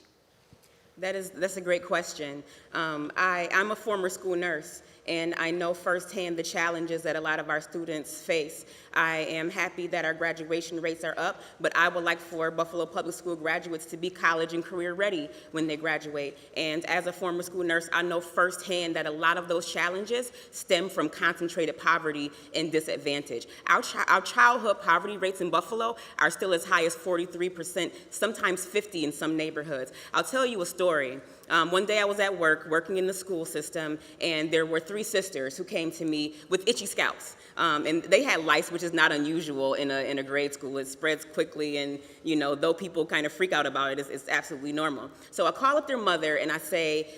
I: That's a great question. I'm a former school nurse, and I know firsthand the challenges that a lot of our students face. I am happy that our graduation rates are up, but I would like for Buffalo Public School graduates to be college and career ready when they graduate. And as a former school nurse, I know firsthand that a lot of those challenges stem from concentrated poverty and disadvantage. Our childhood poverty rates in Buffalo are still as high as 43%, sometimes 50% in some neighborhoods. I'll tell you a story. One day I was at work, working in the school system, and there were 3 sisters who came to me with itchy scalps. And they had lice, which is not unusual in a grade school. It spreads quickly, and though people kind of freak out about it, it's absolutely normal. So I call up their mother and I say,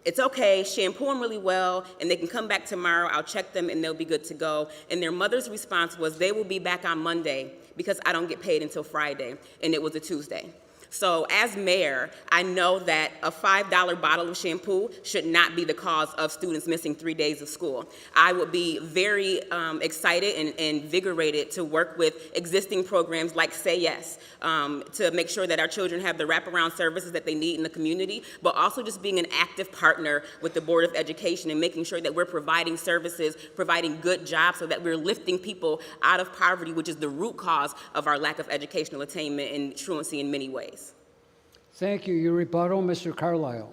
I: it's okay, shampoo them really well, and they can come back tomorrow. I'll check them and they'll be good to go. And their mother's response was, they will be back on Monday because I don't get paid until Friday, and it was a Tuesday. So as mayor, I know that a $5 bottle of shampoo should not be the cause of students missing 3 days of school. I would be very excited and invigorated to work with existing programs like Say Yes, to make sure that our children have the wraparound services that they need in the community, but also just being an active partner with the Board of Education and making sure that we're providing services, providing good jobs so that we're lifting people out of poverty, which is the root cause of our lack of educational attainment and truancy in many ways.
E: Thank you. Your rebuttal, Mr. Carlisle.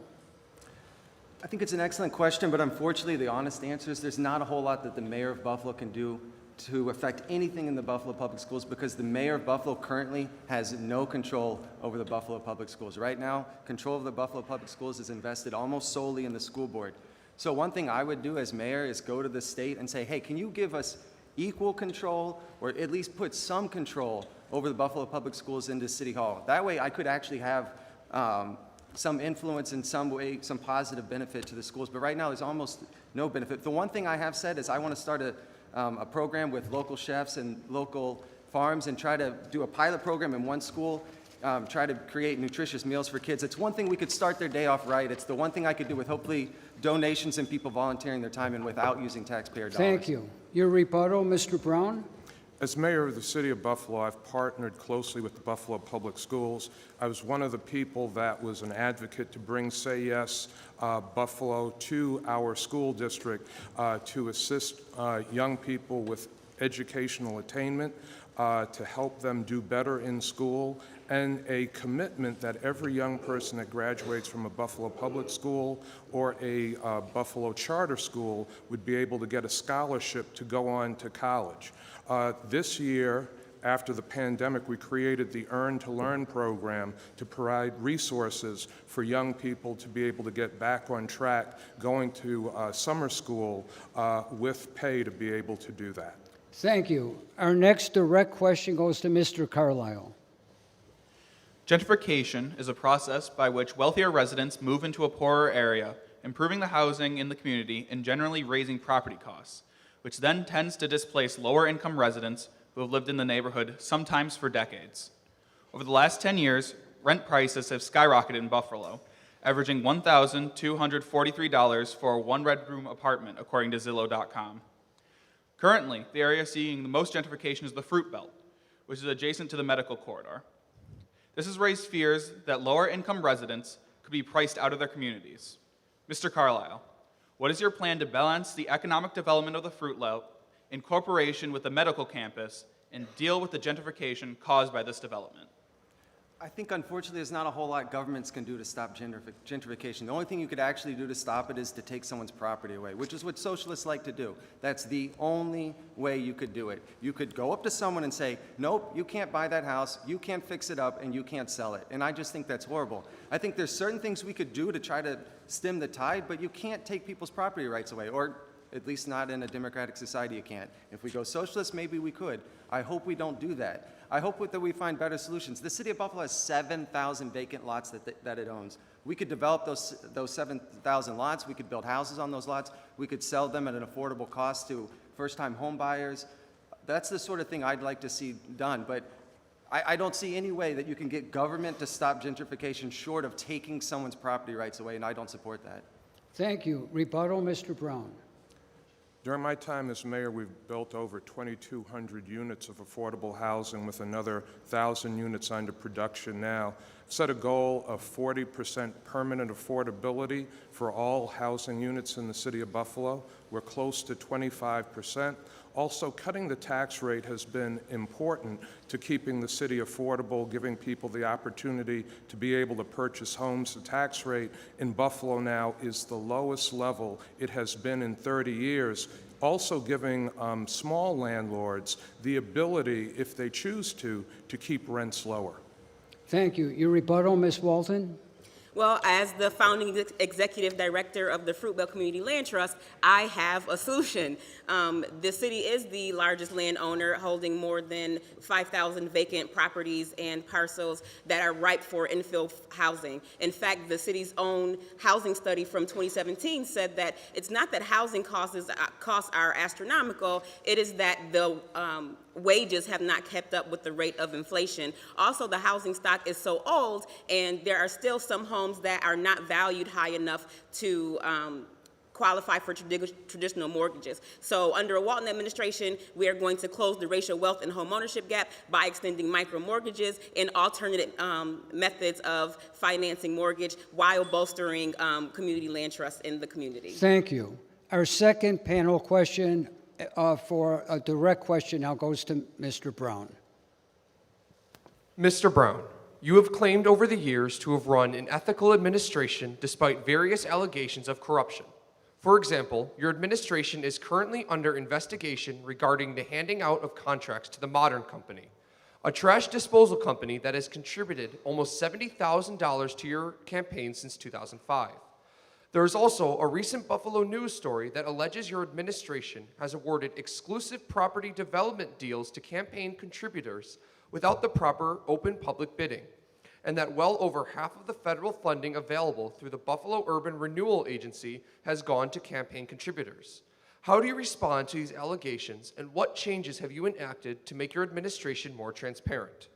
J: I think it's an excellent question, but unfortunately, the honest answer is there's not a whole lot that the mayor of Buffalo can do to affect anything in the Buffalo Public Schools because the mayor of Buffalo currently has no control over the Buffalo Public Schools. Right now, control of the Buffalo Public Schools is invested almost solely in the school board. So one thing I would do as mayor is go to the state and say, hey, can you give us equal control or at least put some control over the Buffalo Public Schools into City Hall? That way I could actually have some influence in some way, some positive benefit to the schools. But right now there's almost no benefit. The one thing I have said is I want to start a program with local chefs and local farms and try to do a pilot program in one school, try to create nutritious meals for kids. It's one thing we could start their day off right. It's the one thing I could do with hopefully donations and people volunteering their time and without using taxpayer dollars.
E: Thank you. Your rebuttal, Mr. Brown.
D: As mayor of the city of Buffalo, I've partnered closely with the Buffalo Public Schools. I was one of the people that was an advocate to bring Say Yes Buffalo to our school district to assist young people with educational attainment, to help them do better in school, and a commitment that every young person that graduates from a Buffalo public school or a Buffalo charter school would be able to get a scholarship to go on to college. This year, after the pandemic, we created the Earn to Learn program to provide resources for young people to be able to get back on track, going to summer school with pay to be able to do that.
E: Thank you. Our next direct question goes to Mr. Carlisle.
K: Gentrification is a process by which wealthier residents move into a poorer area, improving the housing in the community and generally raising property costs, which then tends to displace lower income residents who have lived in the neighborhood sometimes for decades. Over the last 10 years, rent prices have skyrocketed in Buffalo, averaging $1,243 for a one-bedroom apartment, according to Zillow.com. Currently, the area seeing the most gentrification is the Fruit Belt, which is adjacent to the medical corridor. This has raised fears that lower income residents could be priced out of their communities. Mr. Carlisle, what is your plan to balance the economic development of the Fruit Belt in cooperation with the medical campus and deal with the gentrification caused by this development?
J: I think, unfortunately, there's not a whole lot governments can do to stop gentrification. The only thing you could actually do to stop it is to take someone's property away, which is what socialists like to do. That's the only way you could do it. You could go up to someone and say, nope, you can't buy that house, you can't fix it up, and you can't sell it. And I just think that's horrible. I think there's certain things we could do to try to stem the tide, but you can't take people's property rights away, or at least not in a democratic society you can't. If we go socialist, maybe we could. I hope we don't do that. I hope that we find better solutions. The city of Buffalo has 7,000 vacant lots that it owns. We could develop those 7,000 lots. We could build houses on those lots. We could sell them at an affordable cost to first-time home buyers. That's the sort of thing I'd like to see done. But I don't see any way that you can get government to stop gentrification short of taking someone's property rights away, and I don't support that.
E: Thank you. Rebuttal, Mr. Brown.
D: During my time as mayor, we've built over 2,200 units of affordable housing with another 1,000 units under production now. Set a goal of 40% permanent affordability for all housing units in the city of Buffalo. We're close to 25%. Also, cutting the tax rate has been important to keeping the city affordable, giving people the opportunity to be able to purchase homes. The tax rate in Buffalo now is the lowest level it has been in 30 years. Also giving small landlords the ability, if they choose to keep rents lower. Thank you. Your rebuttal, Ms. Walton?
I: Well, as the founding executive director of the Fruit Belt Community Land Trust, I have a solution. The city is the largest landowner, holding more than 5,000 vacant properties and parcels that are ripe for infill housing. In fact, the city's own housing study from 2017 said that it's not that housing costs are astronomical, it is that the wages have not kept up with the rate of inflation. Also, the housing stock is so old, and there are still some homes that are not valued high enough to qualify for traditional mortgages. So under a Walton administration, we are going to close the racial wealth and home ownership gap by extending micro mortgages and alternative methods of financing mortgage while bolstering community land trusts in the community.
E: Thank you. Our second panel question for a direct question now goes to Mr. Brown.
L: Mr. Brown, you have claimed over the years to have run an ethical administration despite various allegations of corruption. For example, your administration is currently under investigation regarding the handing out of contracts to the Modern Company, a trash disposal company that has contributed almost $70,000 to your campaign since 2005. There is also a recent Buffalo News story that alleges your administration has awarded exclusive property development deals to campaign contributors without the proper open public bidding, and that well over half of the federal funding available through the Buffalo Urban Renewal Agency has gone to campaign contributors. How do you respond to these allegations, and what changes have you enacted to make your administration more transparent?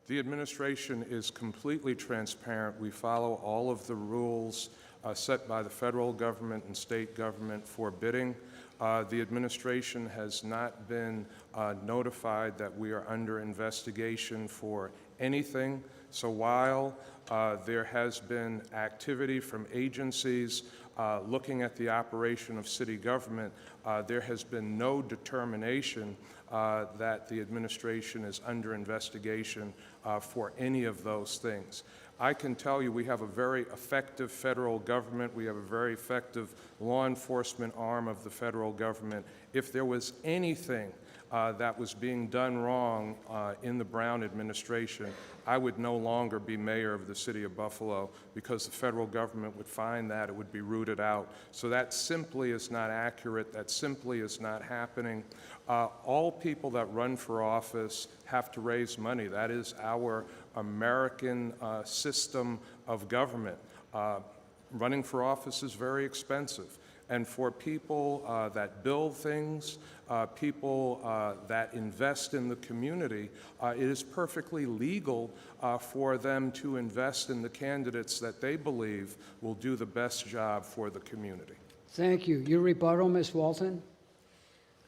D: The administration is completely transparent. We follow all of the rules set by the federal government and state government for bidding. The administration has not been notified that we are under investigation for anything. So while there has been activity from agencies looking at the operation of city government, there has been no determination that the administration is under investigation for any of those things. I can tell you we have a very effective federal government. We have a very effective law enforcement arm of the federal government. If there was anything that was being done wrong in the Brown administration, I would no longer be mayor of the city of Buffalo, because the federal government would find that it would be rooted out. So that simply is not accurate. That simply is not happening. All people that run for office have to raise money. That is our American system of government. Running for office is very expensive. And for people that build things, people that invest in the community, it is perfectly legal for them to invest in the candidates that they believe will do the best job for the community.
E: Thank you. Your rebuttal, Ms. Walton?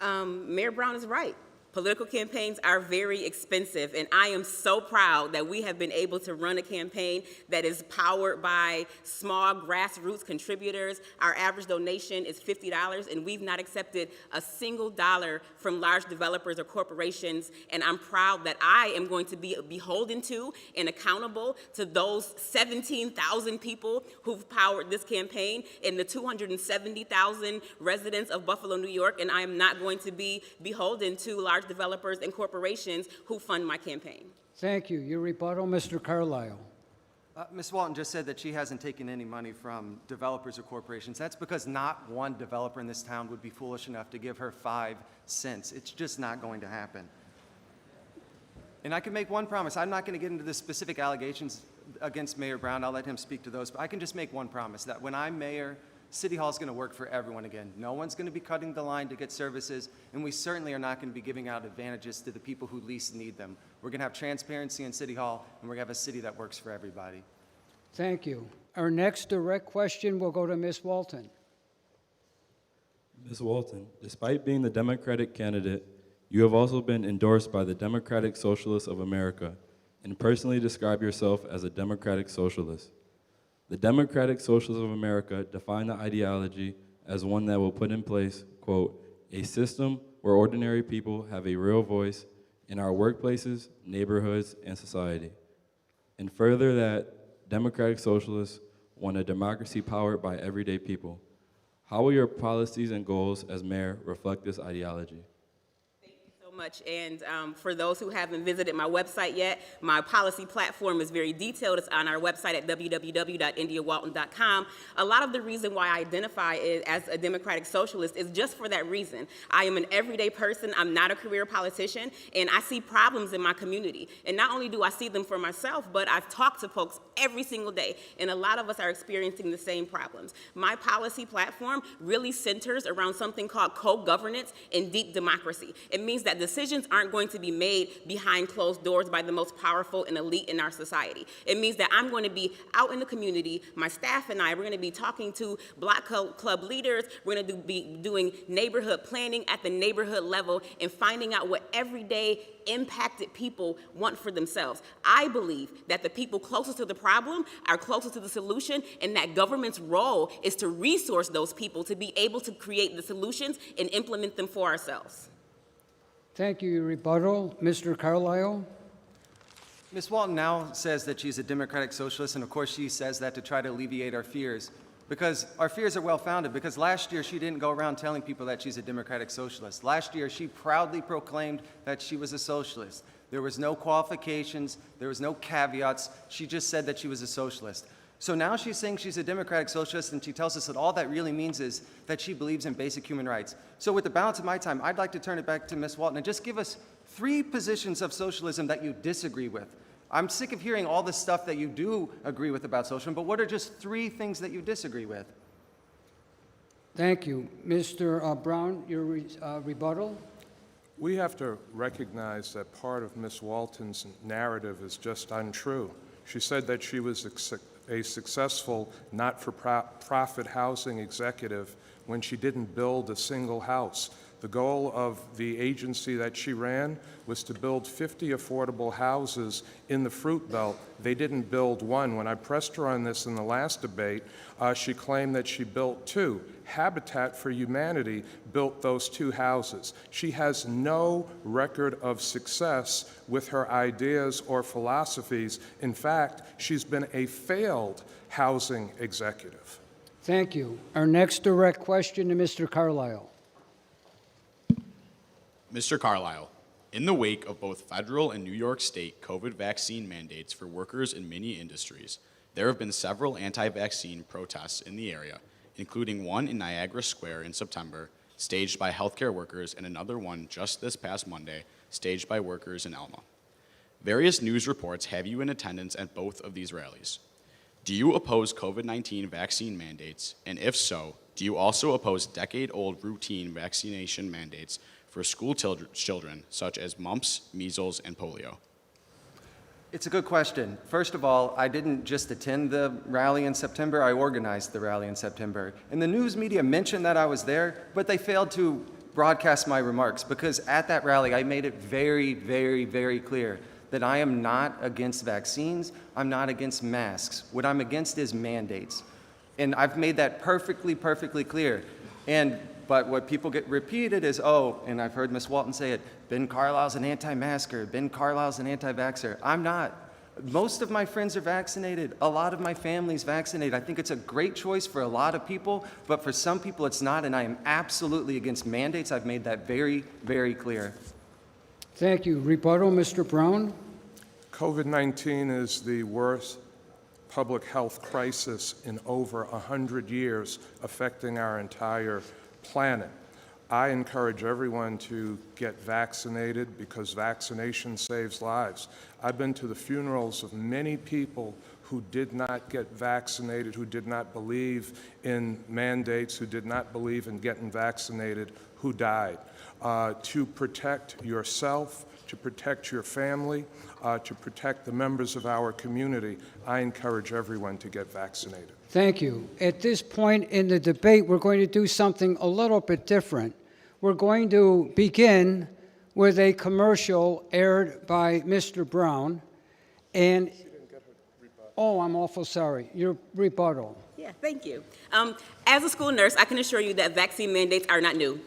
I: Mayor Brown is right. Political campaigns are very expensive, and I am so proud that we have been able to run a campaign that is powered by small grassroots contributors. Our average donation is $50, and we've not accepted a single dollar from large developers or corporations, and I'm proud that I am going to be beholden to and accountable to those 17,000 people who've powered this campaign and the 270,000 residents of Buffalo, New York, and I am not going to be beholden to large developers and corporations who fund my campaign.
E: Thank you. Your rebuttal, Mr. Carlisle.
J: Ms. Walton just said that she hasn't taken any money from developers or corporations. That's because not one developer in this town would be foolish enough to give her 5 cents. It's just not going to happen. And I can make one promise. I'm not going to get into the specific allegations against Mayor Brown. I'll let him speak to those. But I can just make one promise, that when I'm mayor, City Hall is going to work for everyone again. No one's going to be cutting the line to get services, and we certainly are not going to be giving out advantages to the people who least need them. We're going to have transparency in City Hall, and we're going to have a city that works for everybody.
E: Thank you. Our next direct question will go to Ms. Walton.
A: Ms. Walton, despite being the Democratic candidate, you have also been endorsed by the Democratic Socialists of America and personally describe yourself as a democratic socialist. The Democratic Socialists of America define the ideology as one that will put in place, quote, a system where ordinary people have a real voice in our workplaces, neighborhoods, and society. And further, that Democratic Socialists want a democracy powered by everyday people. How will your policies and goals as mayor reflect this ideology?
I: Much. And for those who haven't visited my website yet, my policy platform is very detailed. It's on our website at www.indiawalton.com. A lot of the reason why I identify as a democratic socialist is just for that reason. I am an everyday person. I'm not a career politician, and I see problems in my community. And not only do I see them for myself, but I've talked to folks every single day, and a lot of us are experiencing the same problems. My policy platform really centers around something called co-governance and deep democracy. It means that the decisions aren't going to be made behind closed doors by the most powerful and elite in our society. It means that I'm going to be out in the community, my staff and I, we're going to be talking to block club leaders, we're going to be doing neighborhood planning at the neighborhood level and finding out what everyday impacted people want for themselves. I believe that the people closest to the problem are closest to the solution, and that government's role is to resource those people to be able to create the solutions and implement them for ourselves.
E: Thank you. Rebuttal, Mr. Carlisle.
J: Ms. Walton now says that she's a democratic socialist, and of course she says that to try to alleviate our fears. Because our fears are well-founded, because last year she didn't go around telling people that she's a democratic socialist. Last year she proudly proclaimed that she was a socialist. There was no qualifications, there was no caveats, she just said that she was a socialist. So now she's saying she's a democratic socialist, and she tells us that all that really means is that she believes in basic human rights. So with the balance of my time, I'd like to turn it back to Ms. Walton and just give us 3 positions of socialism that you disagree with. I'm sick of hearing all the stuff that you do agree with about socialism, but what are just 3 things that you disagree with?
E: Thank you. Mr. Brown, your rebuttal.
D: We have to recognize that part of Ms. Walton's narrative is just untrue. She said that she was a successful not-for-profit housing executive when she didn't build a single house. The goal of the agency that she ran was to build 50 affordable houses in the Fruit Belt. They didn't build one. When I pressed her on this in the last debate, she claimed that she built 2. Habitat for Humanity built those 2 houses. She has no record of success with her ideas or philosophies. In fact, she's been a failed housing executive.
E: Thank you. Our next direct question to Mr. Carlisle.
C: Mr. Carlisle, in the wake of both federal and New York State COVID vaccine mandates for workers in many industries, there have been several anti-vaccine protests in the area, including one in Niagara Square in September, staged by healthcare workers, and another one just this past Monday, staged by workers in Elma. Various news reports have you in attendance at both of these rallies. Do you oppose COVID-19 vaccine mandates? And if so, do you also oppose decade-old routine vaccination mandates for school children, such as mumps, measles, and polio?
J: It's a good question. First of all, I didn't just attend the rally in September, I organized the rally in September. And the news media mentioned that I was there, but they failed to broadcast my remarks, because at that rally I made it very, very, very clear that I am not against vaccines, I'm not against masks. What I'm against is mandates. And I've made that perfectly, perfectly clear. But what people get repeated is, oh, and I've heard Ms. Walton say it, Ben Carlisle's an anti-masker, Ben Carlisle's an anti-vaxxer. I'm not. Most of my friends are vaccinated. A lot of my family's vaccinated. I think it's a great choice for a lot of people, but for some people it's not, and I am absolutely against mandates. I've made that very, very clear.
E: Thank you. Rebuttal, Mr. Brown.
D: COVID-19 is the worst public health crisis in over 100 years, affecting our entire planet. I encourage everyone to get vaccinated because vaccination saves lives. I've been to the funerals of many people who did not get vaccinated, who did not believe in mandates, who did not believe in getting vaccinated, who died. To protect yourself, to protect your family, to protect the members of our community, I encourage everyone to get vaccinated.
E: Thank you. At this point in the debate, we're going to do something a little bit different. We're going to begin with a commercial aired by Mr. Brown. And, oh, I'm awful sorry. Your rebuttal.
I: Yeah, thank you. As a school nurse, I can assure you that vaccine mandates are not new.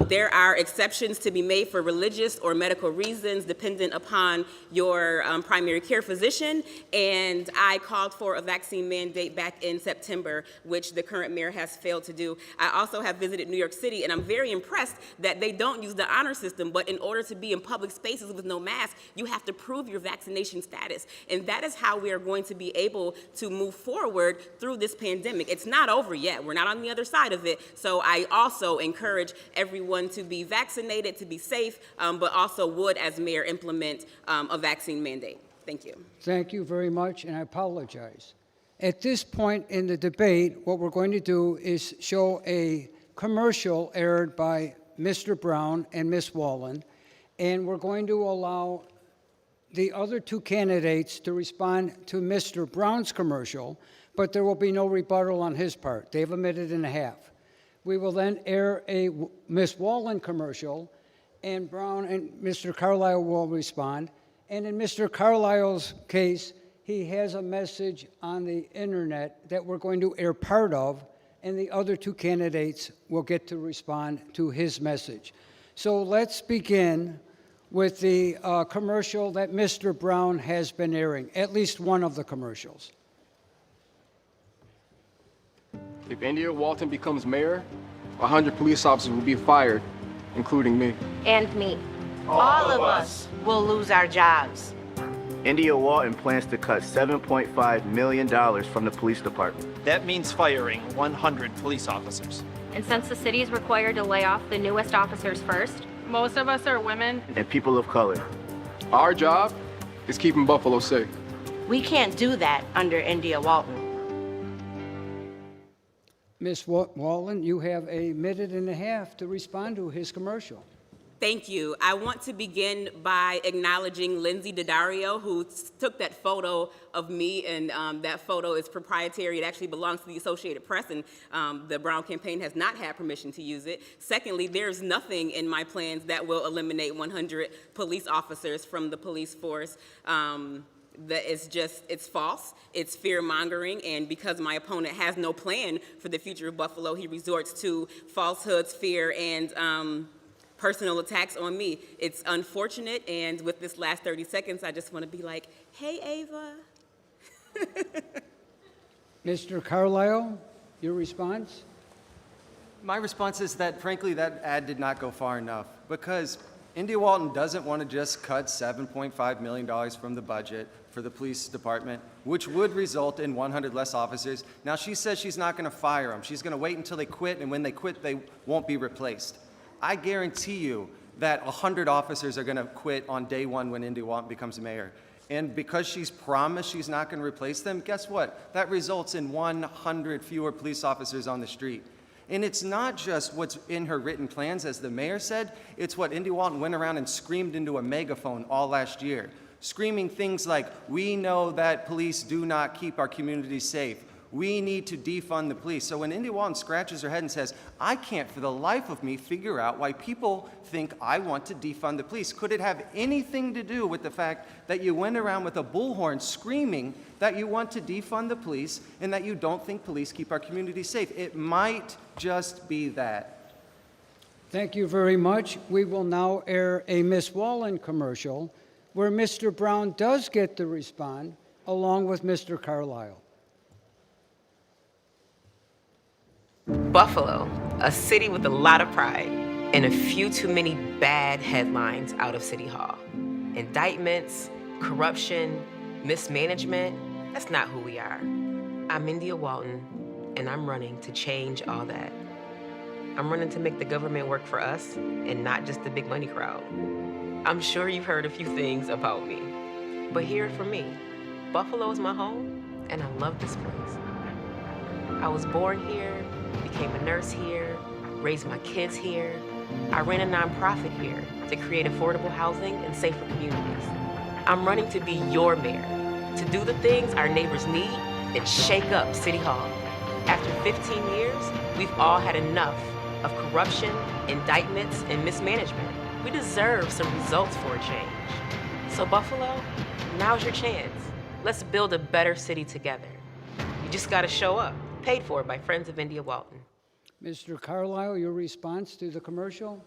I: There are exceptions to be made for religious or medical reasons dependent upon your primary care physician, and I called for a vaccine mandate back in September, which the current mayor has failed to do. I also have visited New York City, and I'm very impressed that they don't use the honor system, but in order to be in public spaces with no mask, you have to prove your vaccination status, and that is how we are going to be able to move forward through this pandemic. It's not over yet. We're not on the other side of it. So I also encourage everyone to be vaccinated, to be safe, but also would, as mayor, implement a vaccine mandate. Thank you.
E: Thank you very much, and I apologize. At this point in the debate, what we're going to do is show a commercial aired by Mr. Brown and Ms. Wallen, and we're going to allow the other two candidates to respond to Mr. Brown's commercial, but there will be no rebuttal on his part. They have a minute and a half. We will then air a Ms. Wallen commercial, and Brown and Mr. Carlisle will respond. And in Mr. Carlisle's case, he has a message on the internet that we're going to air part of, and the other two candidates will get to respond to his message. So let's begin with the commercial that Mr. Brown has been airing, at least one of the commercials.
M: If India Walton becomes mayor, 100 police officers will be fired, including me.
N: And me. All of us will lose our jobs.
O: India Walton plans to cut $7.5 million from the police department.
P: That means firing 100 police officers.
N: And since the city is required to lay off the newest officers first, most of us are women.
O: And people of color.
M: Our job is keeping Buffalo safe.
N: We can't do that under India Walton.
E: Ms. Wallen, you have a minute and a half to respond to his commercial.
I: Thank you. I want to begin by acknowledging Lindsay Daddario, who took that photo of me, and that photo is proprietary. It actually belongs to the Associated Press, and the Brown campaign has not had permission to use it. Secondly, there's nothing in my plans that will eliminate 100 police officers from the police force. It's false, it's fear-mongering, and because my opponent has no plan for the future of Buffalo, he resorts to falsehoods, fear, and personal attacks on me. It's unfortunate, and with this last 30 seconds, I just want to be like, hey, Ava.
E: Mr. Carlisle, your response?
J: My response is that, frankly, that ad did not go far enough, because India Walton doesn't want to just cut $7.5 million from the budget for the police department, which would result in 100 less officers. Now, she says she's not going to fire them. She's going to wait until they quit, and when they quit, they won't be replaced. I guarantee you that 100 officers are going to quit on day one when India Walton becomes mayor. And because she's promised she's not going to replace them, guess what? That results in 100 fewer police officers on the street. And it's not just what's in her written plans, as the mayor said, it's what India Walton went around and screamed into a megaphone all last year, screaming things like, we know that police do not keep our communities safe. We need to defund the police. So when India Walton scratches her head and says, I can't for the life of me figure out why people think I want to defund the police, could it have anything to do with the fact that you went around with a bullhorn screaming that you want to defund the police and that you don't think police keep our communities safe? It might just be that.
E: Thank you very much. We will now air a Miss Wallen commercial where Mr. Brown does get to respond along with Mr. Carlisle.
I: Buffalo, a city with a lot of pride and a few too many bad headlines out of City Hall. Indictments, corruption, mismanagement, that's not who we are. I'm India Walton, and I'm running to change all that. I'm running to make the government work for us and not just the big money crowd. I'm sure you've heard a few things about me, but hear it from me. Buffalo is my home, and I love this place. I was born here, became a nurse here, raised my kids here. I ran a nonprofit here to create affordable housing and safer communities. I'm running to be your mayor, to do the things our neighbors need and shake up City Hall. After 15 years, we've all had enough of corruption, indictments, and mismanagement. We deserve some results for a change. So Buffalo, now's your chance. Let's build a better city together. You just gotta show up. Paid for by Friends of India Walton.
E: Mr. Carlisle, your response to the commercial?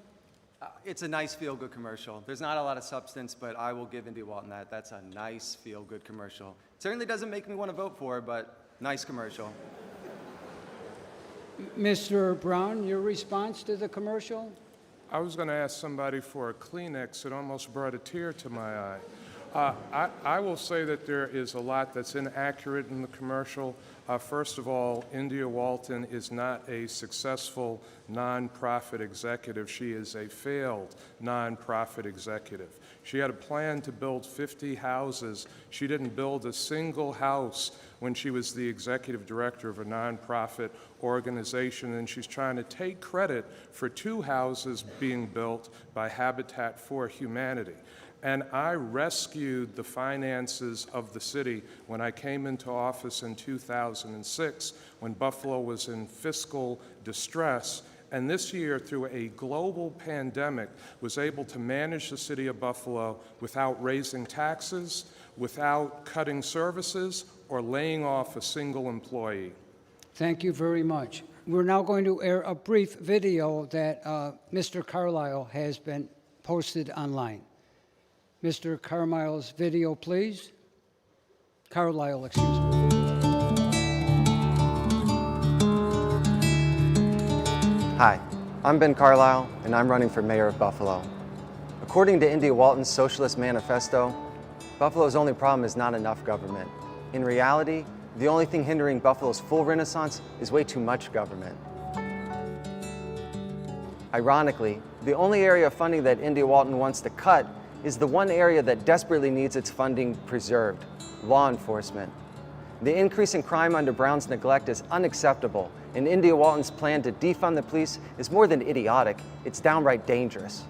J: It's a nice feel-good commercial. There's not a lot of substance, but I will give India Walton that. That's a nice feel-good commercial. Certainly doesn't make me want to vote for her, but nice commercial.
E: Mr. Brown, your response to the commercial?
D: I was going to ask somebody for a Kleenex. It almost brought a tear to my eye. I will say that there is a lot that's inaccurate in the commercial. First of all, India Walton is not a successful nonprofit executive. She is a failed nonprofit executive. She had a plan to build 50 houses. She didn't build a single house when she was the executive director of a nonprofit organization, and she's trying to take credit for 2 houses being built by Habitat for Humanity. And I rescued the finances of the city when I came into office in 2006, when Buffalo was in fiscal distress. And this year, through a global pandemic, was able to manage the city of Buffalo without raising taxes, without cutting services, or laying off a single employee.
E: Thank you very much. We're now going to air a brief video that Mr. Carlisle has been posted online. Mr. Carlisle's video, please. Carlisle, excuse me.
J: Hi, I'm Ben Carlisle, and I'm running for mayor of Buffalo. According to India Walton's Socialist Manifesto, Buffalo's only problem is not enough government. In reality, the only thing hindering Buffalo's full renaissance is way too much government. Ironically, the only area of funding that India Walton wants to cut is the one area that desperately needs its funding preserved: law enforcement. The increase in crime under Brown's neglect is unacceptable, and India Walton's plan to defund the police is more than idiotic, it's downright dangerous.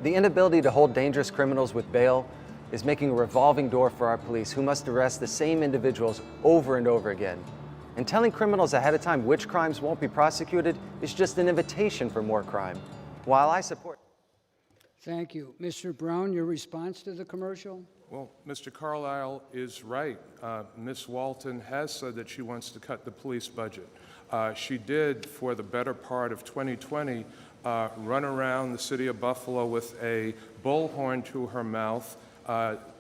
J: The inability to hold dangerous criminals with bail is making a revolving door for our police, who must arrest the same individuals over and over again. And telling criminals ahead of time which crimes won't be prosecuted is just an invitation for more crime. While I support...
E: Thank you. Mr. Brown, your response to the commercial?
D: Well, Mr. Carlisle is right. Ms. Walton has said that she wants to cut the police budget. She did, for the better part of 2020, run around the city of Buffalo with a bullhorn to her mouth,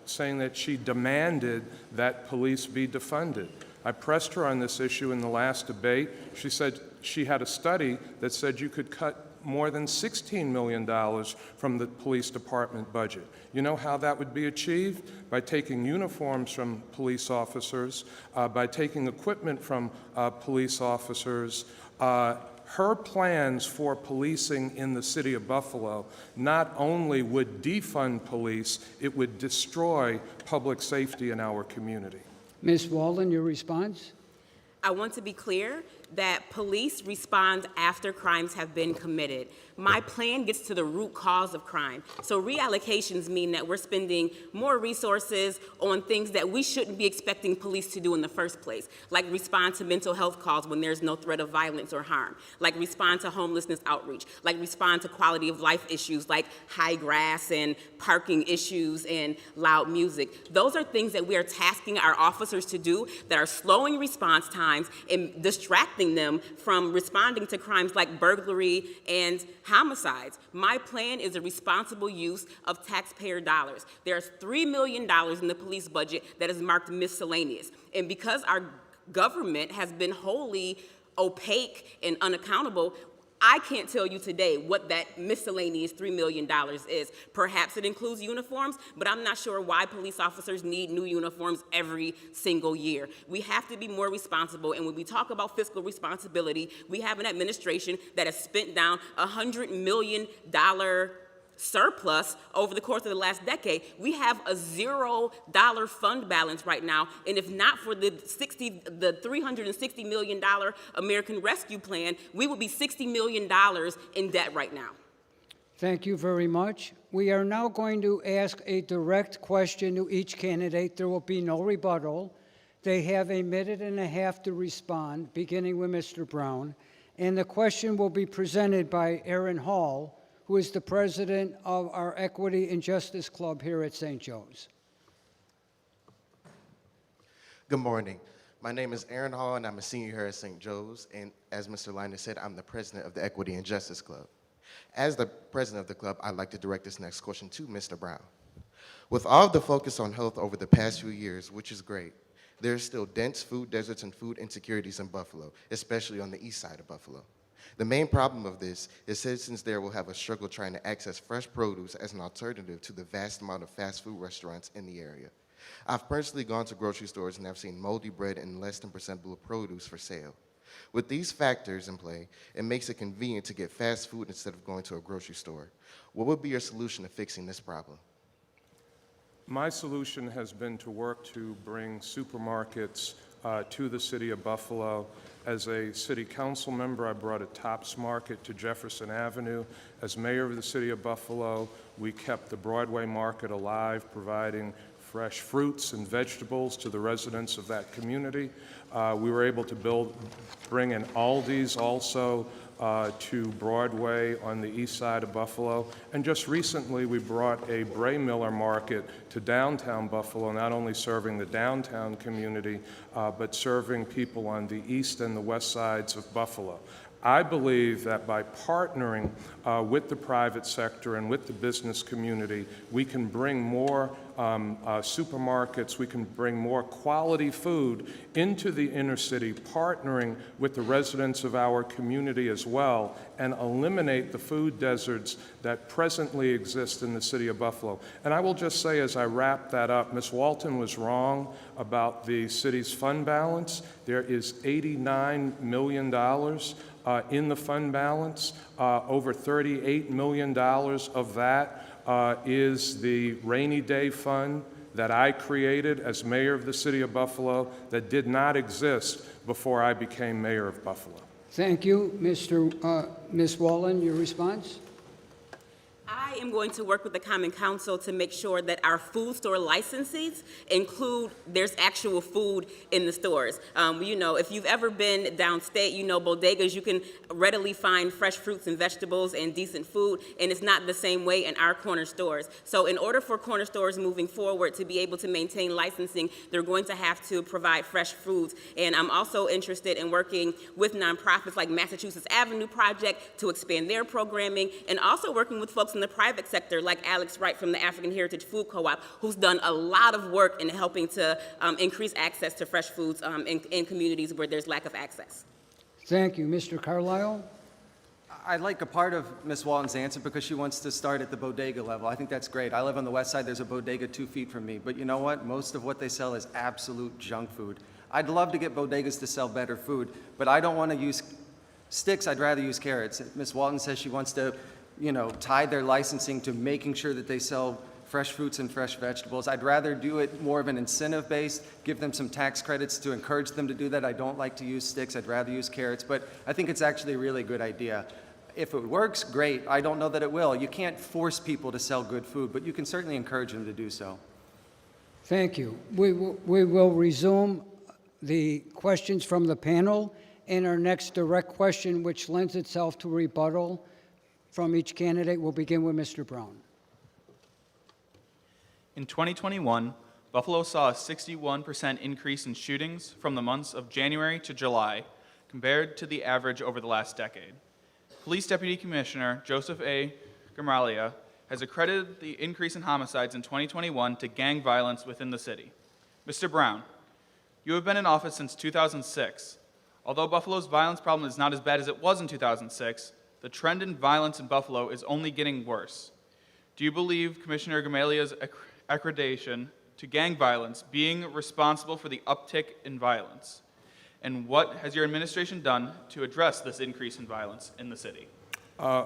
D: saying that she demanded that police be defunded. I pressed her on this issue in the last debate. She said she had a study that said you could cut more than $16 million from the police department budget. You know how that would be achieved? By taking uniforms from police officers, by taking equipment from police officers. Her plans for policing in the city of Buffalo not only would defund police, it would destroy public safety in our community.
E: Ms. Walden, your response?
I: I want to be clear that police respond after crimes have been committed. My plan gets to the root cause of crime. So reallocations mean that we're spending more resources on things that we shouldn't be expecting police to do in the first place, like respond to mental health calls when there's no threat of violence or harm, like respond to homelessness outreach, like respond to quality of life issues like high grass and parking issues and loud music. Those are things that we are tasking our officers to do that are slowing response times and distracting them from responding to crimes like burglary and homicides. My plan is a responsible use of taxpayer dollars. There's $3 million in the police budget that is marked miscellaneous. And because our government has been wholly opaque and unaccountable, I can't tell you today what that miscellaneous $3 million is. Perhaps it includes uniforms, but I'm not sure why police officers need new uniforms every single year. We have to be more responsible, and when we talk about fiscal responsibility, we have an administration that has spent down $100 million surplus over the course of the last decade. We have a $0 fund balance right now, and if not for the $360 million American Rescue Plan, we would be $60 million in debt right now.
E: Thank you very much. We are now going to ask a direct question to each candidate. There will be no rebuttal. They have a minute and a half to respond, beginning with Mr. Brown. And the question will be presented by Aaron Hall, who is the president of our Equity and Justice Club here at St. Joe's.
Q: Good morning. My name is Aaron Hall, and I'm a senior here at St. Joe's. And as Mr. Liner said, I'm the president of the Equity and Justice Club. As the president of the club, I'd like to direct this next question to Mr. Brown. With all the focus on health over the past few years, which is great, there's still dense food deserts and food insecurities in Buffalo, especially on the east side of Buffalo. The main problem of this is citizens there will have a struggle trying to access fresh produce as an alternative to the vast amount of fast food restaurants in the area. I've personally gone to grocery stores and have seen moldy bread and less than presentable produce for sale. With these factors in play, it makes it convenient to get fast food instead of going to a grocery store. What would be your solution to fixing this problem?
D: My solution has been to work to bring supermarkets to the city of Buffalo. As a city council member, I brought a Tops Market to Jefferson Avenue. As mayor of the city of Buffalo, we kept the Broadway Market alive, providing fresh fruits and vegetables to the residents of that community. We were able to bring an Aldi's also to Broadway on the east side of Buffalo. And just recently, we brought a Bray Miller Market to downtown Buffalo, not only serving the downtown community, but serving people on the east and the west sides of Buffalo. I believe that by partnering with the private sector and with the business community, we can bring more supermarkets, we can bring more quality food into the inner city, partnering with the residents of our community as well, and eliminate the food deserts that presently exist in the city of Buffalo. And I will just say, as I wrap that up, Ms. Walton was wrong about the city's fund balance. There is $89 million in the fund balance. Over $38 million of that is the rainy day fund that I created as mayor of the city of Buffalo that did not exist before I became mayor of Buffalo.
E: Thank you. Ms. Wallen, your response?
I: I am going to work with the Common Council to make sure that our food store licenses include there's actual food in the stores. You know, if you've ever been downstate, you know bodegas, you can readily find fresh fruits and vegetables and decent food, and it's not the same way in our corner stores. So in order for corner stores moving forward to be able to maintain licensing, they're going to have to provide fresh foods. And I'm also interested in working with nonprofits like Massachusetts Avenue Project to expand their programming, and also working with folks in the private sector like Alex Wright from the African Heritage Food Co-op, who's done a lot of work in helping to increase access to fresh foods in communities where there's lack of access.
E: Thank you. Mr. Carlisle?
J: I like a part of Ms. Walton's answer because she wants to start at the bodega level. I think that's great. I live on the west side. There's a bodega 2 feet from me. But you know what? Most of what they sell is absolute junk food. I'd love to get bodegas to sell better food, but I don't want to use sticks. I'd rather use carrots. Ms. Walton says she wants to, you know, tie their licensing to making sure that they sell fresh fruits and fresh vegetables. I'd rather do it more of an incentive based, give them some tax credits to encourage them to do that. I don't like to use sticks. I'd rather use carrots, but I think it's actually a really good idea. If it works, great. I don't know that it will. You can't force people to sell good food, but you can certainly encourage them to do so.
E: Thank you. We will resume the questions from the panel, and our next direct question, which lends itself to rebuttal from each candidate, will begin with Mr. Brown.
K: In 2021, Buffalo saw a 61% increase in shootings from the months of January to July compared to the average over the last decade. Police Deputy Commissioner Joseph A. Gamralia has accredited the increase in homicides in 2021 to gang violence within the city. Mr. Brown, you have been in office since 2006. Although Buffalo's violence problem is not as bad as it was in 2006, the trend in violence in Buffalo is only getting worse. Do you believe Commissioner Gamalia's accreditation to gang violence being responsible for the uptick in violence? And what has your administration done to address this increase in violence in the city?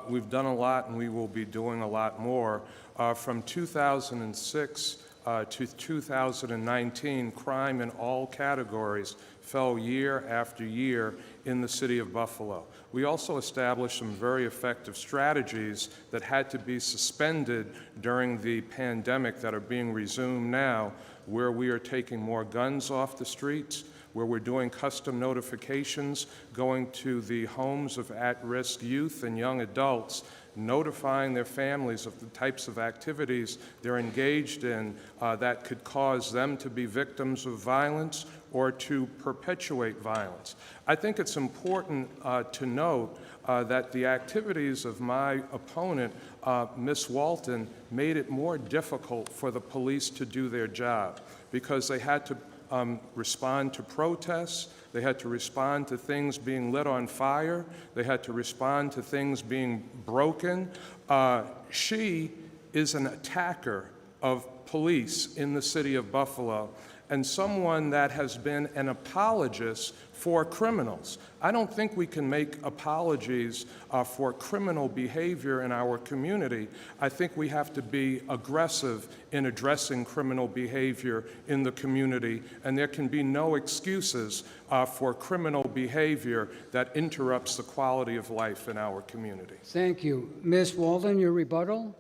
D: We've done a lot, and we will be doing a lot more. From 2006 to 2019, crime in all categories fell year after year in the city of Buffalo. We also established some very effective strategies that had to be suspended during the pandemic that are being resumed now, where we are taking more guns off the streets, where we're doing custom notifications, going to the homes of at-risk youth and young adults, notifying their families of the types of activities they're engaged in that could cause them to be victims of violence or to perpetuate violence. I think it's important to note that the activities of my opponent, Ms. Walton, made it more difficult for the police to do their job because they had to respond to protests. They had to respond to things being lit on fire. They had to respond to things being broken. She is an attacker of police in the city of Buffalo and someone that has been an apologist for criminals. I don't think we can make apologies for criminal behavior in our community. I think we have to be aggressive in addressing criminal behavior in the community, and there can be no excuses for criminal behavior that interrupts the quality of life in our community.
E: Thank you. Ms. Walden, your rebuttal?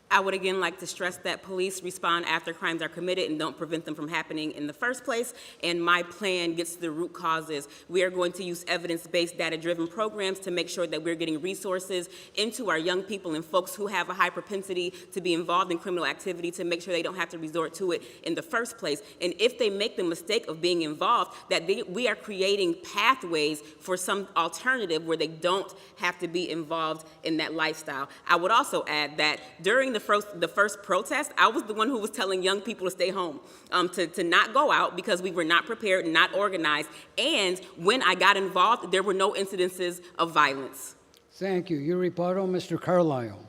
I: I would again like to stress that police respond after crimes are committed and don't prevent them from happening in the first place. And my plan gets to the root causes. We are going to use evidence-based, data-driven programs to make sure that we're getting resources into our young people and folks who have a high propensity to be involved in criminal activity to make sure they don't have to resort to it in the first place. And if they make the mistake of being involved, that we are creating pathways for some alternative where they don't have to be involved in that lifestyle. I would also add that during the first protest, I was the one who was telling young people to stay home, to not go out because we were not prepared, not organized, and when I got involved, there were no incidences of violence.
E: Thank you. Your rebuttal, Mr. Carlisle.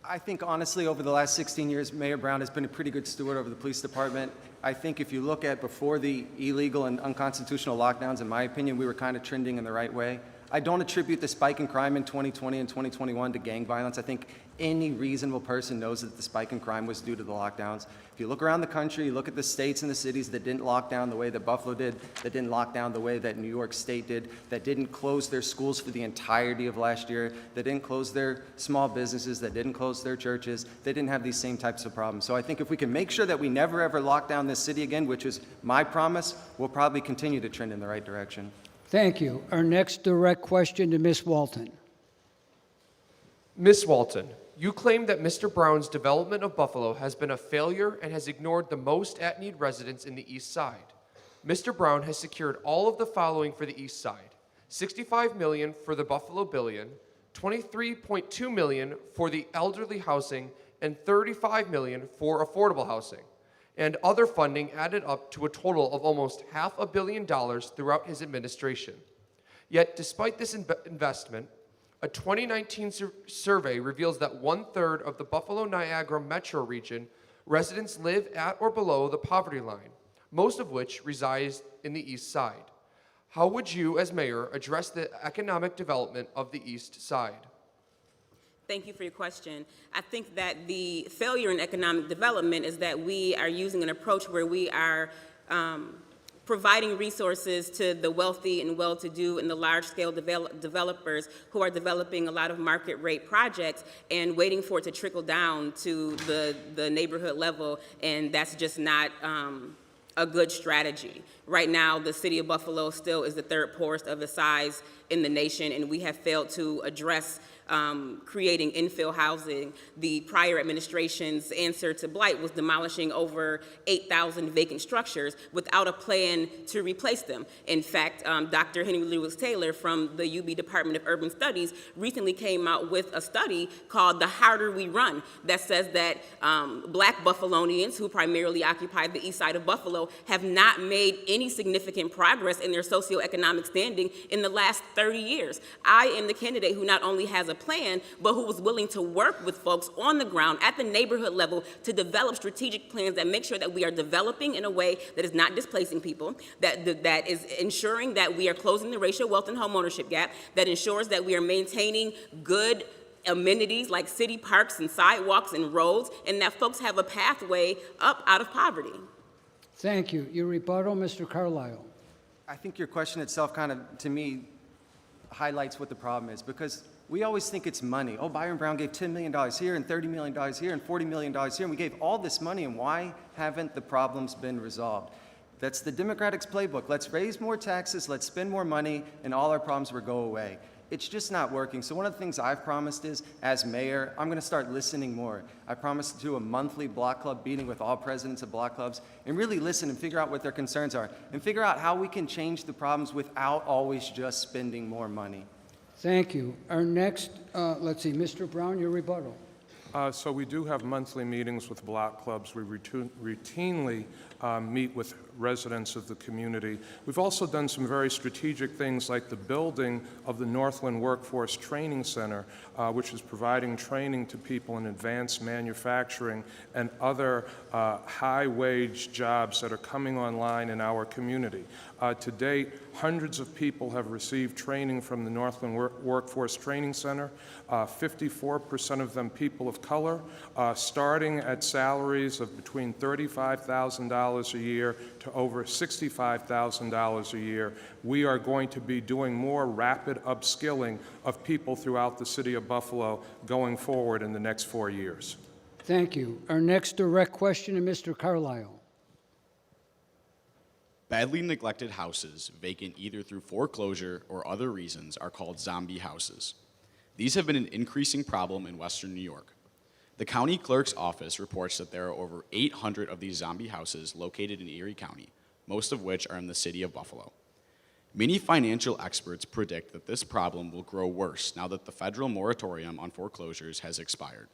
J: I think honestly over the last 16 years, Mayor Brown has been a pretty good steward over the police department. I think if you look at before the illegal and unconstitutional lockdowns, in my opinion, we were kind of trending in the right way. I don't attribute the spike in crime in 2020 and 2021 to gang violence. I think any reasonable person knows that the spike in crime was due to the lockdowns. If you look around the country, you look at the states and the cities that didn't lock down the way that Buffalo did, that didn't lock down the way that New York State did, that didn't close their schools for the entirety of last year, that didn't close their small businesses, that didn't close their churches, they didn't have these same types of problems. So I think if we can make sure that we never ever lock down this city again, which is my promise, we'll probably continue to trend in the right direction.
E: Thank you. Our next direct question to Ms. Walton.
L: Ms. Walton, you claim that Mr. Brown's development of Buffalo has been a failure and has ignored the most at-need residents in the East Side. Mr. Brown has secured all of the following for the East Side: $65 million for the Buffalo Billion, $23.2 million for the elderly housing, and $35 million for affordable housing, and other funding added up to a total of almost $500 million throughout his administration. Yet, despite this investment, a 2019 survey reveals that 1/3 of the Buffalo-Niagara metro region residents live at or below the poverty line, most of which resides in the East Side. How would you, as mayor, address the economic development of the East Side?
I: Thank you for your question. I think that the failure in economic development is that we are using an approach where we are providing resources to the wealthy and well-to-do and the large-scale developers who are developing a lot of market rate projects and waiting for it to trickle down to the neighborhood level, and that's just not a good strategy. Right now, the city of Buffalo still is the third poorest of its size in the nation, and we have failed to address creating infill housing. The prior administration's answer to blight was demolishing over 8,000 vacant structures without a plan to replace them. In fact, Dr. Henry Lewis Taylor from the UB Department of Urban Studies recently came out with a study called The Harder We Run that says that black Buffalonians who primarily occupy the east side of Buffalo have not made any significant progress in their socioeconomic standing in the last 30 years. I am the candidate who not only has a plan, but who was willing to work with folks on the ground at the neighborhood level to develop strategic plans that make sure that we are developing in a way that is not displacing people, that is ensuring that we are closing the racial wealth and homeownership gap, that ensures that we are maintaining good amenities like city parks and sidewalks and roads, and that folks have a pathway up out of poverty.
E: Thank you. Your rebuttal, Mr. Carlisle.
J: I think your question itself kind of, to me, highlights what the problem is, because we always think it's money. Oh, Byron Brown gave $10 million here and $30 million here and $40 million here, and we gave all this money, and why haven't the problems been resolved? That's the Democrats' playbook. Let's raise more taxes, let's spend more money, and all our problems will go away. It's just not working. So one of the things I've promised is, as mayor, I'm gonna start listening more. I promised to do a monthly block club meeting with all presidents of block clubs and really listen and figure out what their concerns are and figure out how we can change the problems without always just spending more money.
E: Thank you. Our next, let's see, Mr. Brown, your rebuttal.
D: So we do have monthly meetings with block clubs. We routinely meet with residents of the community. We've also done some very strategic things like the building of the Northland Workforce Training Center, which is providing training to people in advanced manufacturing and other high-wage jobs that are coming online in our community. To date, hundreds of people have received training from the Northland Workforce Training Center, 54% of them people of color, starting at salaries of between $35,000 a year to over $65,000 a year. We are going to be doing more rapid upskilling of people throughout the city of Buffalo going forward in the next 4 years.
E: Thank you. Our next direct question to Mr. Carlisle.
C: Badly neglected houses, vacant either through foreclosure or other reasons, are called zombie houses. These have been an increasing problem in Western New York. The county clerk's office reports that there are over 800 of these zombie houses located in Erie County, most of which are in the city of Buffalo. Many financial experts predict that this problem will grow worse now that the federal moratorium on foreclosures has expired.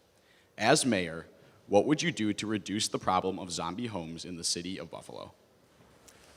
C: As mayor, what would you do to reduce the problem of zombie homes in the city of Buffalo?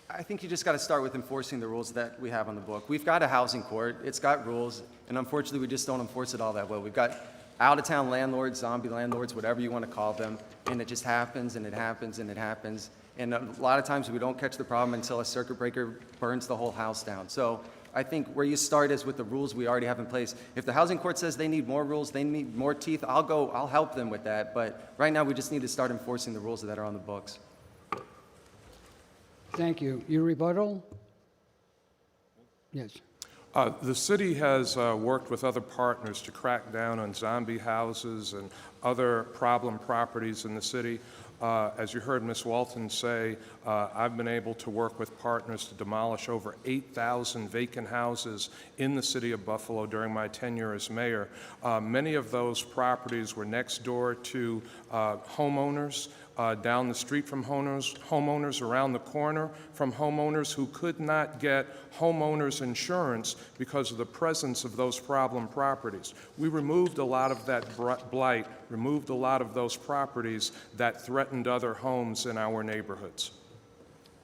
J: I think you just got to start with enforcing the rules that we have on the book. We've got a housing court, it's got rules, and unfortunately we just don't enforce it all that well. We've got out-of-town landlords, zombie landlords, whatever you want to call them, and it just happens and it happens and it happens. And a lot of times we don't catch the problem until a circuit breaker burns the whole house down. So I think where you start is with the rules we already have in place. If the housing court says they need more rules, they need more teeth, I'll help them with that. But right now we just need to start enforcing the rules that are on the books.
E: Thank you. Your rebuttal? Yes.
D: The city has worked with other partners to crack down on zombie houses and other problem properties in the city. As you heard Ms. Walton say, I've been able to work with partners to demolish over 8,000 vacant houses in the city of Buffalo during my tenure as mayor. Many of those properties were next door to homeowners, down the street from homeowners, around the corner from homeowners who could not get homeowners insurance because of the presence of those problem properties. We removed a lot of that blight, removed a lot of those properties that threatened other homes in our neighborhoods.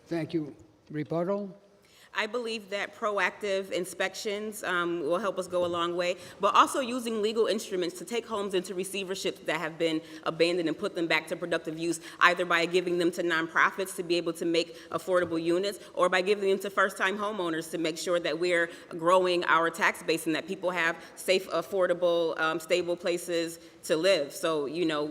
E: Thank you. Rebuttal?
I: I believe that proactive inspections will help us go a long way, but also using legal instruments to take homes into receivership that have been abandoned and put them back to productive use, either by giving them to nonprofits to be able to make affordable units, or by giving them to first-time homeowners to make sure that we're growing our tax base and that people have safe, affordable, stable places to live. So, you know,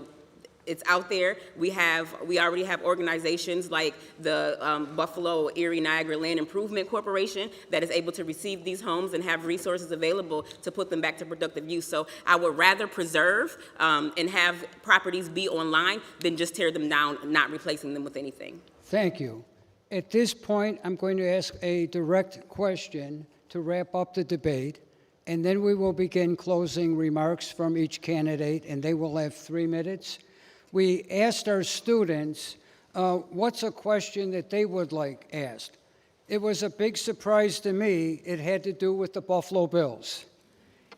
I: it's out there. We already have organizations like the Buffalo Erie Niagara Land Improvement Corporation that is able to receive these homes and have resources available to put them back to productive use. So I would rather preserve and have properties be online than just tear them down, not replacing them with anything.
E: Thank you. At this point, I'm going to ask a direct question to wrap up the debate, and then we will begin closing remarks from each candidate, and they will have 3 minutes. We asked our students what's a question that they would like asked. It was a big surprise to me. It had to do with the Buffalo Bills.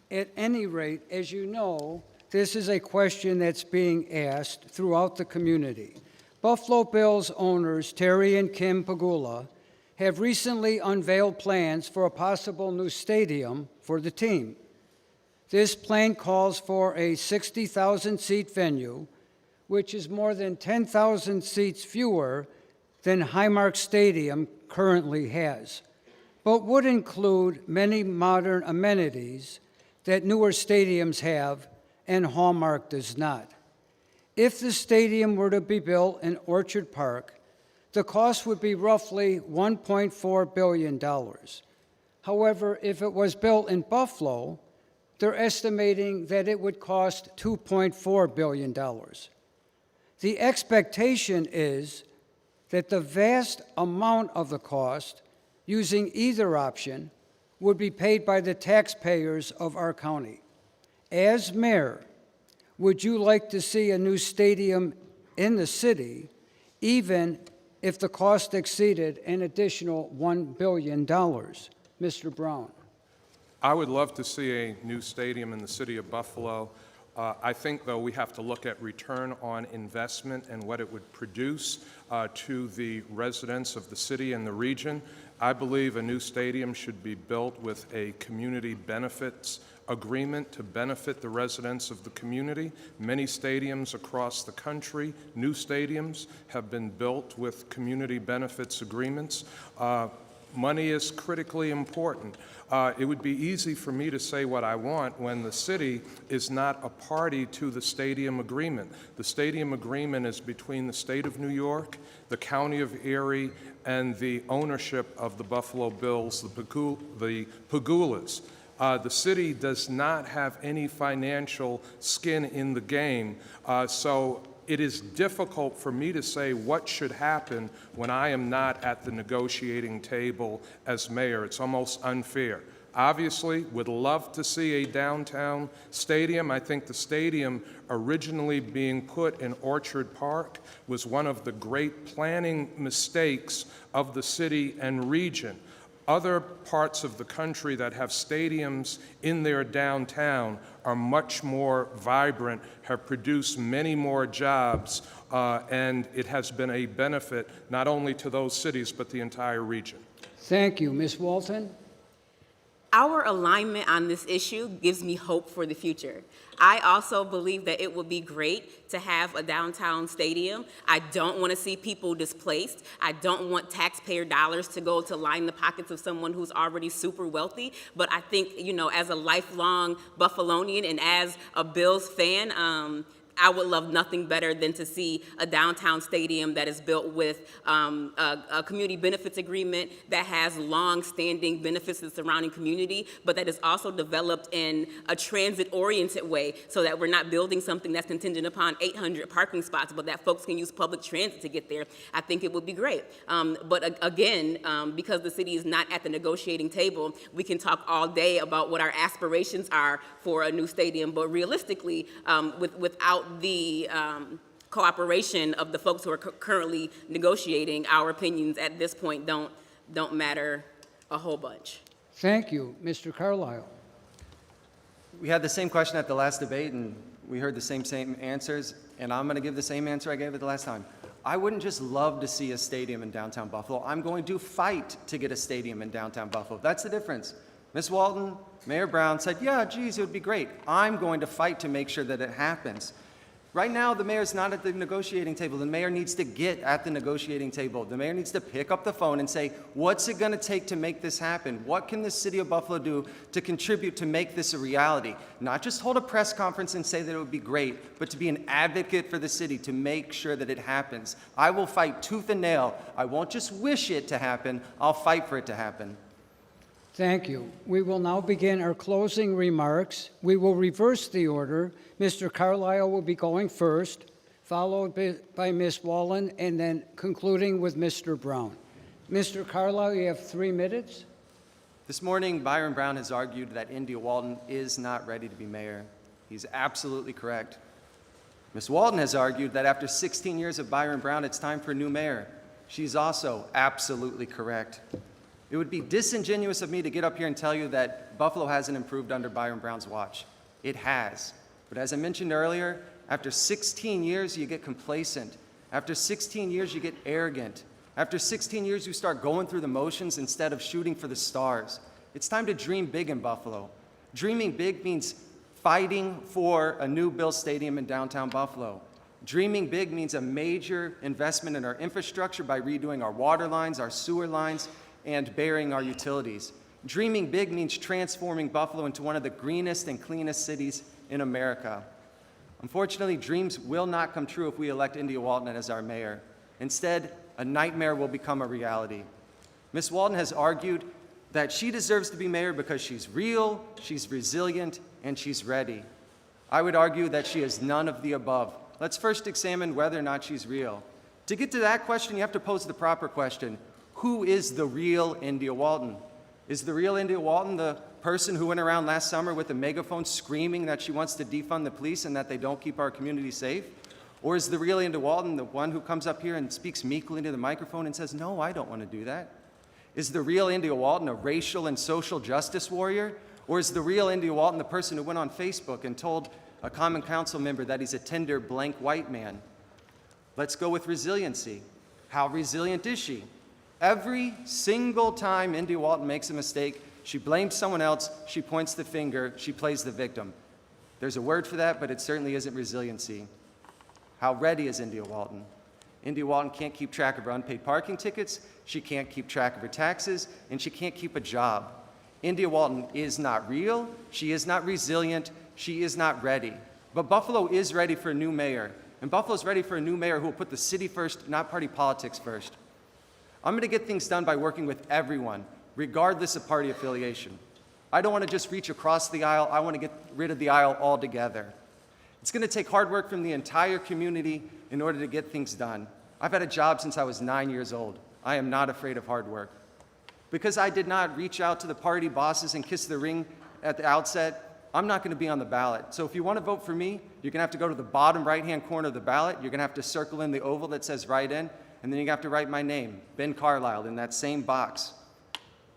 E: At any rate, as you know, this is a question that's being asked throughout the community. Buffalo Bills owners Terry and Kim Pagula have recently unveiled plans for a possible new stadium for the team. This plan calls for a 60,000-seat venue, which is more than 10,000 seats fewer than Highmark Stadium currently has, but would include many modern amenities that newer stadiums have and Hallmark does not. If the stadium were to be built in Orchard Park, the cost would be roughly $1.4 billion. However, if it was built in Buffalo, they're estimating that it would cost $2.4 billion. The expectation is that the vast amount of the cost using either option would be paid by the taxpayers of our county. As mayor, would you like to see a new stadium in the city, even if the cost exceeded an additional $1 billion? Mr. Brown.
D: I would love to see a new stadium in the city of Buffalo. I think, though, we have to look at return on investment and what it would produce to the residents of the city and the region. I believe a new stadium should be built with a community benefits agreement to benefit the residents of the community. Many stadiums across the country, new stadiums, have been built with community benefits agreements. Money is critically important. It would be easy for me to say what I want when the city is not a party to the stadium agreement. The stadium agreement is between the state of New York, the county of Erie, and the ownership of the Buffalo Bills, the Pagulas. The city does not have any financial skin in the game, so it is difficult for me to say what should happen when I am not at the negotiating table as mayor. It's almost unfair. Obviously, would love to see a downtown stadium. I think the stadium originally being put in Orchard Park was one of the great planning mistakes of the city and region. Other parts of the country that have stadiums in their downtown are much more vibrant, have produced many more jobs, and it has been a benefit not only to those cities, but the entire region.
E: Thank you. Ms. Walton?
I: Our alignment on this issue gives me hope for the future. I also believe that it would be great to have a downtown stadium. I don't want to see people displaced. I don't want taxpayer dollars to go to line the pockets of someone who's already super wealthy. But I think, you know, as a lifelong Buffalonian and as a Bills fan, I would love nothing better than to see a downtown stadium that is built with a community benefits agreement that has long-standing benefits to the surrounding community, but that is also developed in a transit-oriented way so that we're not building something that's contingent upon 800 parking spots, but that folks can use public transit to get there. I think it would be great. But again, because the city is not at the negotiating table, we can talk all day about what our aspirations are for a new stadium, but realistically, without the cooperation of the folks who are currently negotiating, our opinions at this point don't matter a whole bunch.
E: Thank you. Mr. Carlisle?
J: We had the same question at the last debate, and we heard the same answers, and I'm going to give the same answer I gave it the last time. I wouldn't just love to see a stadium in downtown Buffalo. I'm going to fight to get a stadium in downtown Buffalo. That's the difference. Ms. Walton, Mayor Brown said, yeah, geez, it would be great. I'm going to fight to make sure that it happens. Right now, the mayor's not at the negotiating table. The mayor needs to get at the negotiating table. The mayor needs to pick up the phone and say, what's it going to take to make this happen? What can the city of Buffalo do to contribute to make this a reality? Not just hold a press conference and say that it would be great, but to be an advocate for the city to make sure that it happens. I will fight tooth and nail. I won't just wish it to happen. I'll fight for it to happen.
E: Thank you. We will now begin our closing remarks. We will reverse the order. Mr. Carlisle will be going first, followed by Ms. Wallen, and then concluding with Mr. Brown. Mr. Carlisle, you have 3 minutes.
J: This morning, Byron Brown has argued that India Walton is not ready to be mayor. He's absolutely correct. Ms. Walton has argued that after 16 years of Byron Brown, it's time for a new mayor. She's also absolutely correct. It would be disingenuous of me to get up here and tell you that Buffalo hasn't improved under Byron Brown's watch. It has. But as I mentioned earlier, after 16 years, you get complacent. After 16 years, you get arrogant. After 16 years, you start going through the motions instead of shooting for the stars. It's time to dream big in Buffalo. Dreaming big means fighting for a new Bills stadium in downtown Buffalo. Dreaming big means a major investment in our infrastructure by redoing our water lines, our sewer lines, and burying our utilities. Dreaming big means transforming Buffalo into one of the greenest and cleanest cities in America. Unfortunately, dreams will not come true if we elect India Walton as our mayor. Instead, a nightmare will become a reality. Ms. Walton has argued that she deserves to be mayor because she's real, she's resilient, and she's ready. I would argue that she is none of the above. Let's first examine whether or not she's real. To get to that question, you have to pose the proper question. Who is the real India Walton? Is the real India Walton the person who went around last summer with a megaphone screaming that she wants to defund the police and that they don't keep our community safe? Or is the real India Walton the one who comes up here and speaks meekly into the microphone and says, no, I don't want to do that? Is the real India Walton a racial and social justice warrior? Or is the real India Walton the person who went on Facebook and told a common council member that he's a tender blank white man. Let's go with resiliency. How resilient is she? Every single time India Walton makes a mistake, she blames someone else, she points the finger, she plays the victim. There's a word for that, but it certainly isn't resiliency. How ready is India Walton? India Walton can't keep track of her unpaid parking tickets, she can't keep track of her taxes, and she can't keep a job. India Walton is not real, she is not resilient, she is not ready. But Buffalo is ready for a new mayor, and Buffalo's ready for a new mayor who will put the city first, not party politics first. I'm going to get things done by working with everyone, regardless of party affiliation. I don't want to just reach across the aisle, I want to get rid of the aisle altogether. It's going to take hard work from the entire community in order to get things done. I've had a job since I was 9 years old. I am not afraid of hard work. Because I did not reach out to the party bosses and kiss the ring at the outset, I'm not going to be on the ballot. So if you want to vote for me, you're going to have to go to the bottom right-hand corner of the ballot. You're going to have to circle in the oval that says write in, and then you have to write my name, Ben Carlisle, in that same box.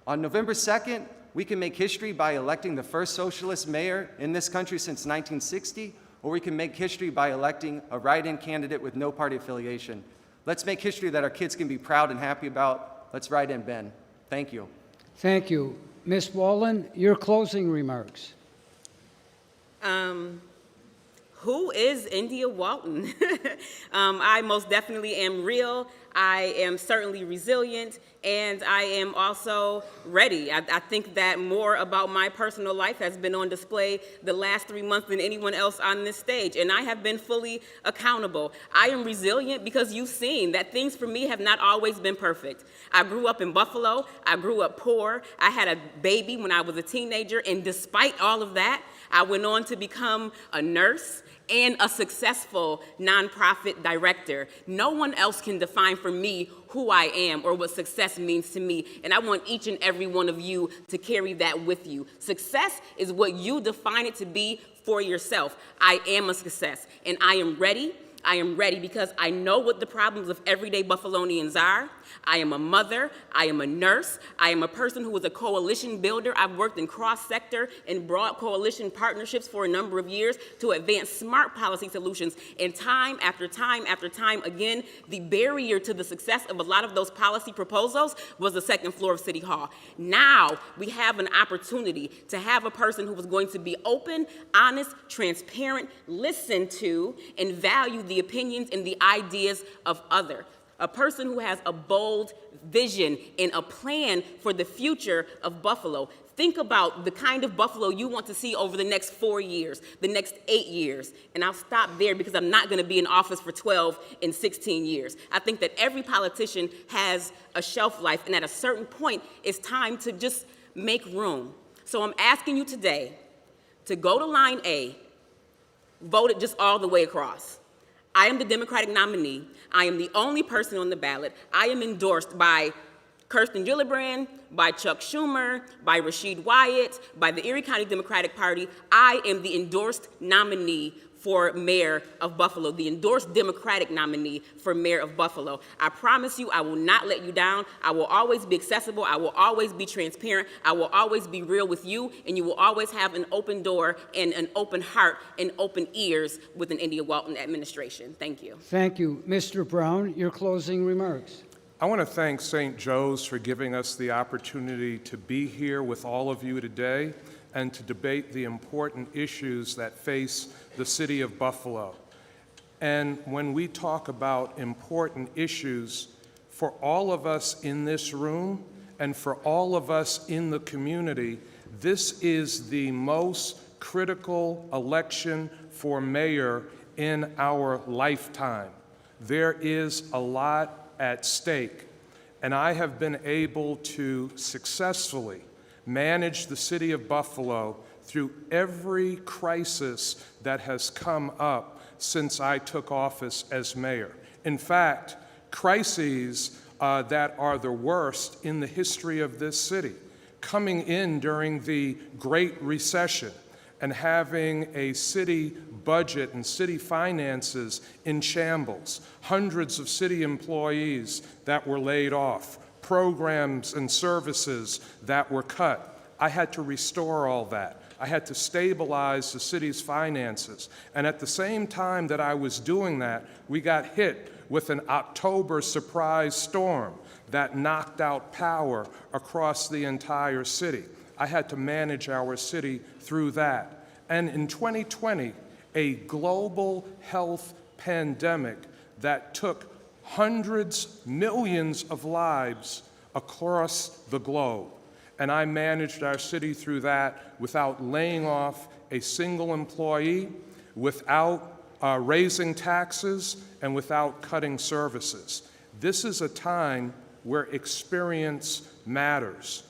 J: On November 2nd, we can make history by electing the first socialist mayor in this country since 1960, or we can make history by electing a write-in candidate with no party affiliation. Let's make history that our kids can be proud and happy about. Let's write in Ben. Thank you.
E: Thank you. Ms. Wallen, your closing remarks.
I: Who is India Walton? I most definitely am real. I am certainly resilient, and I am also ready. I think that more about my personal life has been on display the last 3 months than anyone else on this stage, and I have been fully accountable. I am resilient because you've seen that things for me have not always been perfect. I grew up in Buffalo. I grew up poor. I had a baby when I was a teenager, and despite all of that, I went on to become a nurse and a successful nonprofit director. No one else can define for me who I am or what success means to me, and I want each and every one of you to carry that with you. Success is what you define it to be for yourself. I am a success, and I am ready. I am ready because I know what the problems of everyday Buffalonians are. I am a mother, I am a nurse, I am a person who is a coalition builder. I've worked in cross-sector and broad coalition partnerships for a number of years to advance smart policy solutions. And time after time after time again, the barrier to the success of a lot of those policy proposals was the second floor of City Hall. Now we have an opportunity to have a person who is going to be open, honest, transparent, listen to, and value the opinions and the ideas of others. A person who has a bold vision and a plan for the future of Buffalo. Think about the kind of Buffalo you want to see over the next 4 years, the next 8 years. And I'll stop there because I'm not going to be in office for 12 and 16 years. I think that every politician has a shelf life, and at a certain point, it's time to just make room. So I'm asking you today to go to line A, vote it just all the way across. I am the Democratic nominee. I am the only person on the ballot. I am endorsed by Kirsten Gillibrand, by Chuck Schumer, by Rasheed Wyatt, by the Erie County Democratic Party. I am the endorsed nominee for mayor of Buffalo, the endorsed Democratic nominee for mayor of Buffalo. I promise you I will not let you down. I will always be accessible. I will always be transparent. I will always be real with you, and you will always have an open door and an open heart and open ears with an India Walton administration. Thank you.
E: Thank you. Mr. Brown, your closing remarks.
D: I want to thank St. Joe's for giving us the opportunity to be here with all of you today and to debate the important issues that face the city of Buffalo. And when we talk about important issues, for all of us in this room and for all of us in the community, this is the most critical election for mayor in our lifetime. There is a lot at stake, and I have been able to successfully manage the city of Buffalo through every crisis that has come up since I took office as mayor. In fact, crises that are the worst in the history of this city, coming in during the Great Recession and having a city budget and city finances in shambles, hundreds of city employees that were laid off, programs and services that were cut. I had to restore all that. I had to stabilize the city's finances. And at the same time that I was doing that, we got hit with an October surprise storm that knocked out power across the entire city. I had to manage our city through that. And in 2020, a global health pandemic that took hundreds, millions of lives across the globe. And I managed our city through that without laying off a single employee, without raising taxes, and without cutting services. This is a time where experience matters.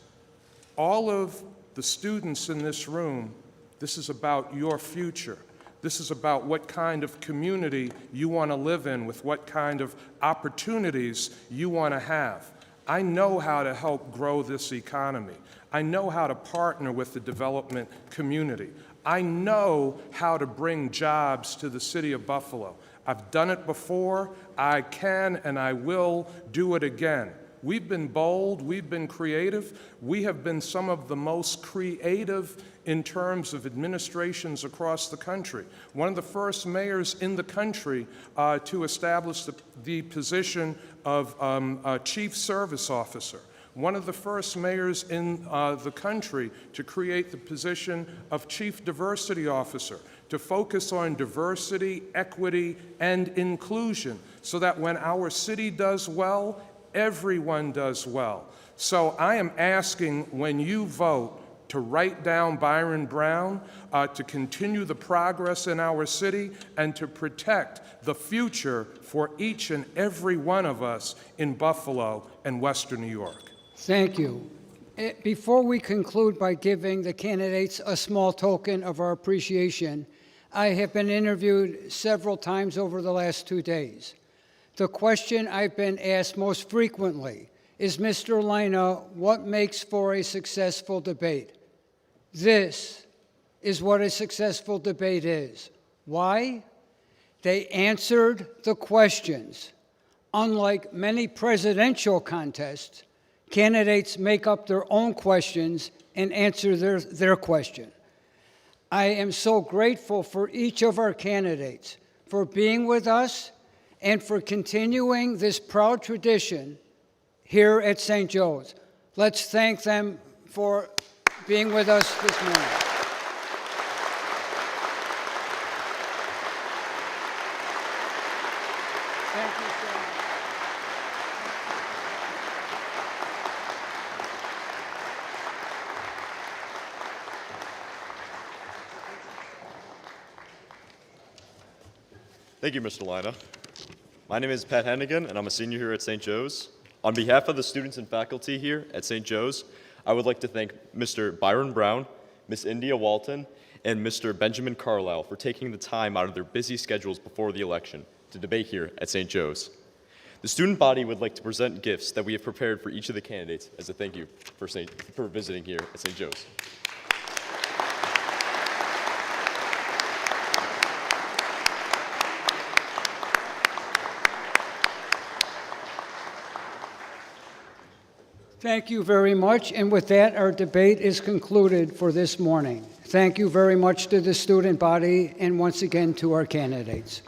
D: All of the students in this room, this is about your future. This is about what kind of community you want to live in, with what kind of opportunities you want to have. I know how to help grow this economy. I know how to partner with the development community. I know how to bring jobs to the city of Buffalo. I've done it before, I can and I will do it again. We've been bold, we've been creative. We have been some of the most creative in terms of administrations across the country. One of the first mayors in the country to establish the position of Chief Service Officer. One of the first mayors in the country to create the position of Chief Diversity Officer, to focus on diversity, equity, and inclusion, so that when our city does well, everyone does well. So I am asking, when you vote, to write down Byron Brown, to continue the progress in our city, and to protect the future for each and every one of us in Buffalo and Western New York.
E: Thank you. Before we conclude by giving the candidates a small token of our appreciation, I have been interviewed several times over the last 2 days. The question I've been asked most frequently is, Mr. Lina, what makes for a successful debate? This is what a successful debate is. Why? They answered the questions. Unlike many presidential contests, candidates make up their own questions and answer their question. I am so grateful for each of our candidates for being with us and for continuing this proud tradition here at St. Joe's. Let's thank them for being with us this morning. Thank you so much.
R: Thank you, Mr. Lina. My name is Pat Hennigan, and I'm a senior here at St. Joe's. On behalf of the students and faculty here at St. Joe's, I would like to thank Mr. Byron Brown, Miss India Walton, and Mr. Benjamin Carlisle for taking the time out of their busy schedules before the election to debate here at St. Joe's. The student body would like to present gifts that we have prepared for each of the candidates as a thank you for visiting here at St. Joe's.
E: Thank you very much. And with that, our debate is concluded for this morning. Thank you very much to the student body and once again to our candidates.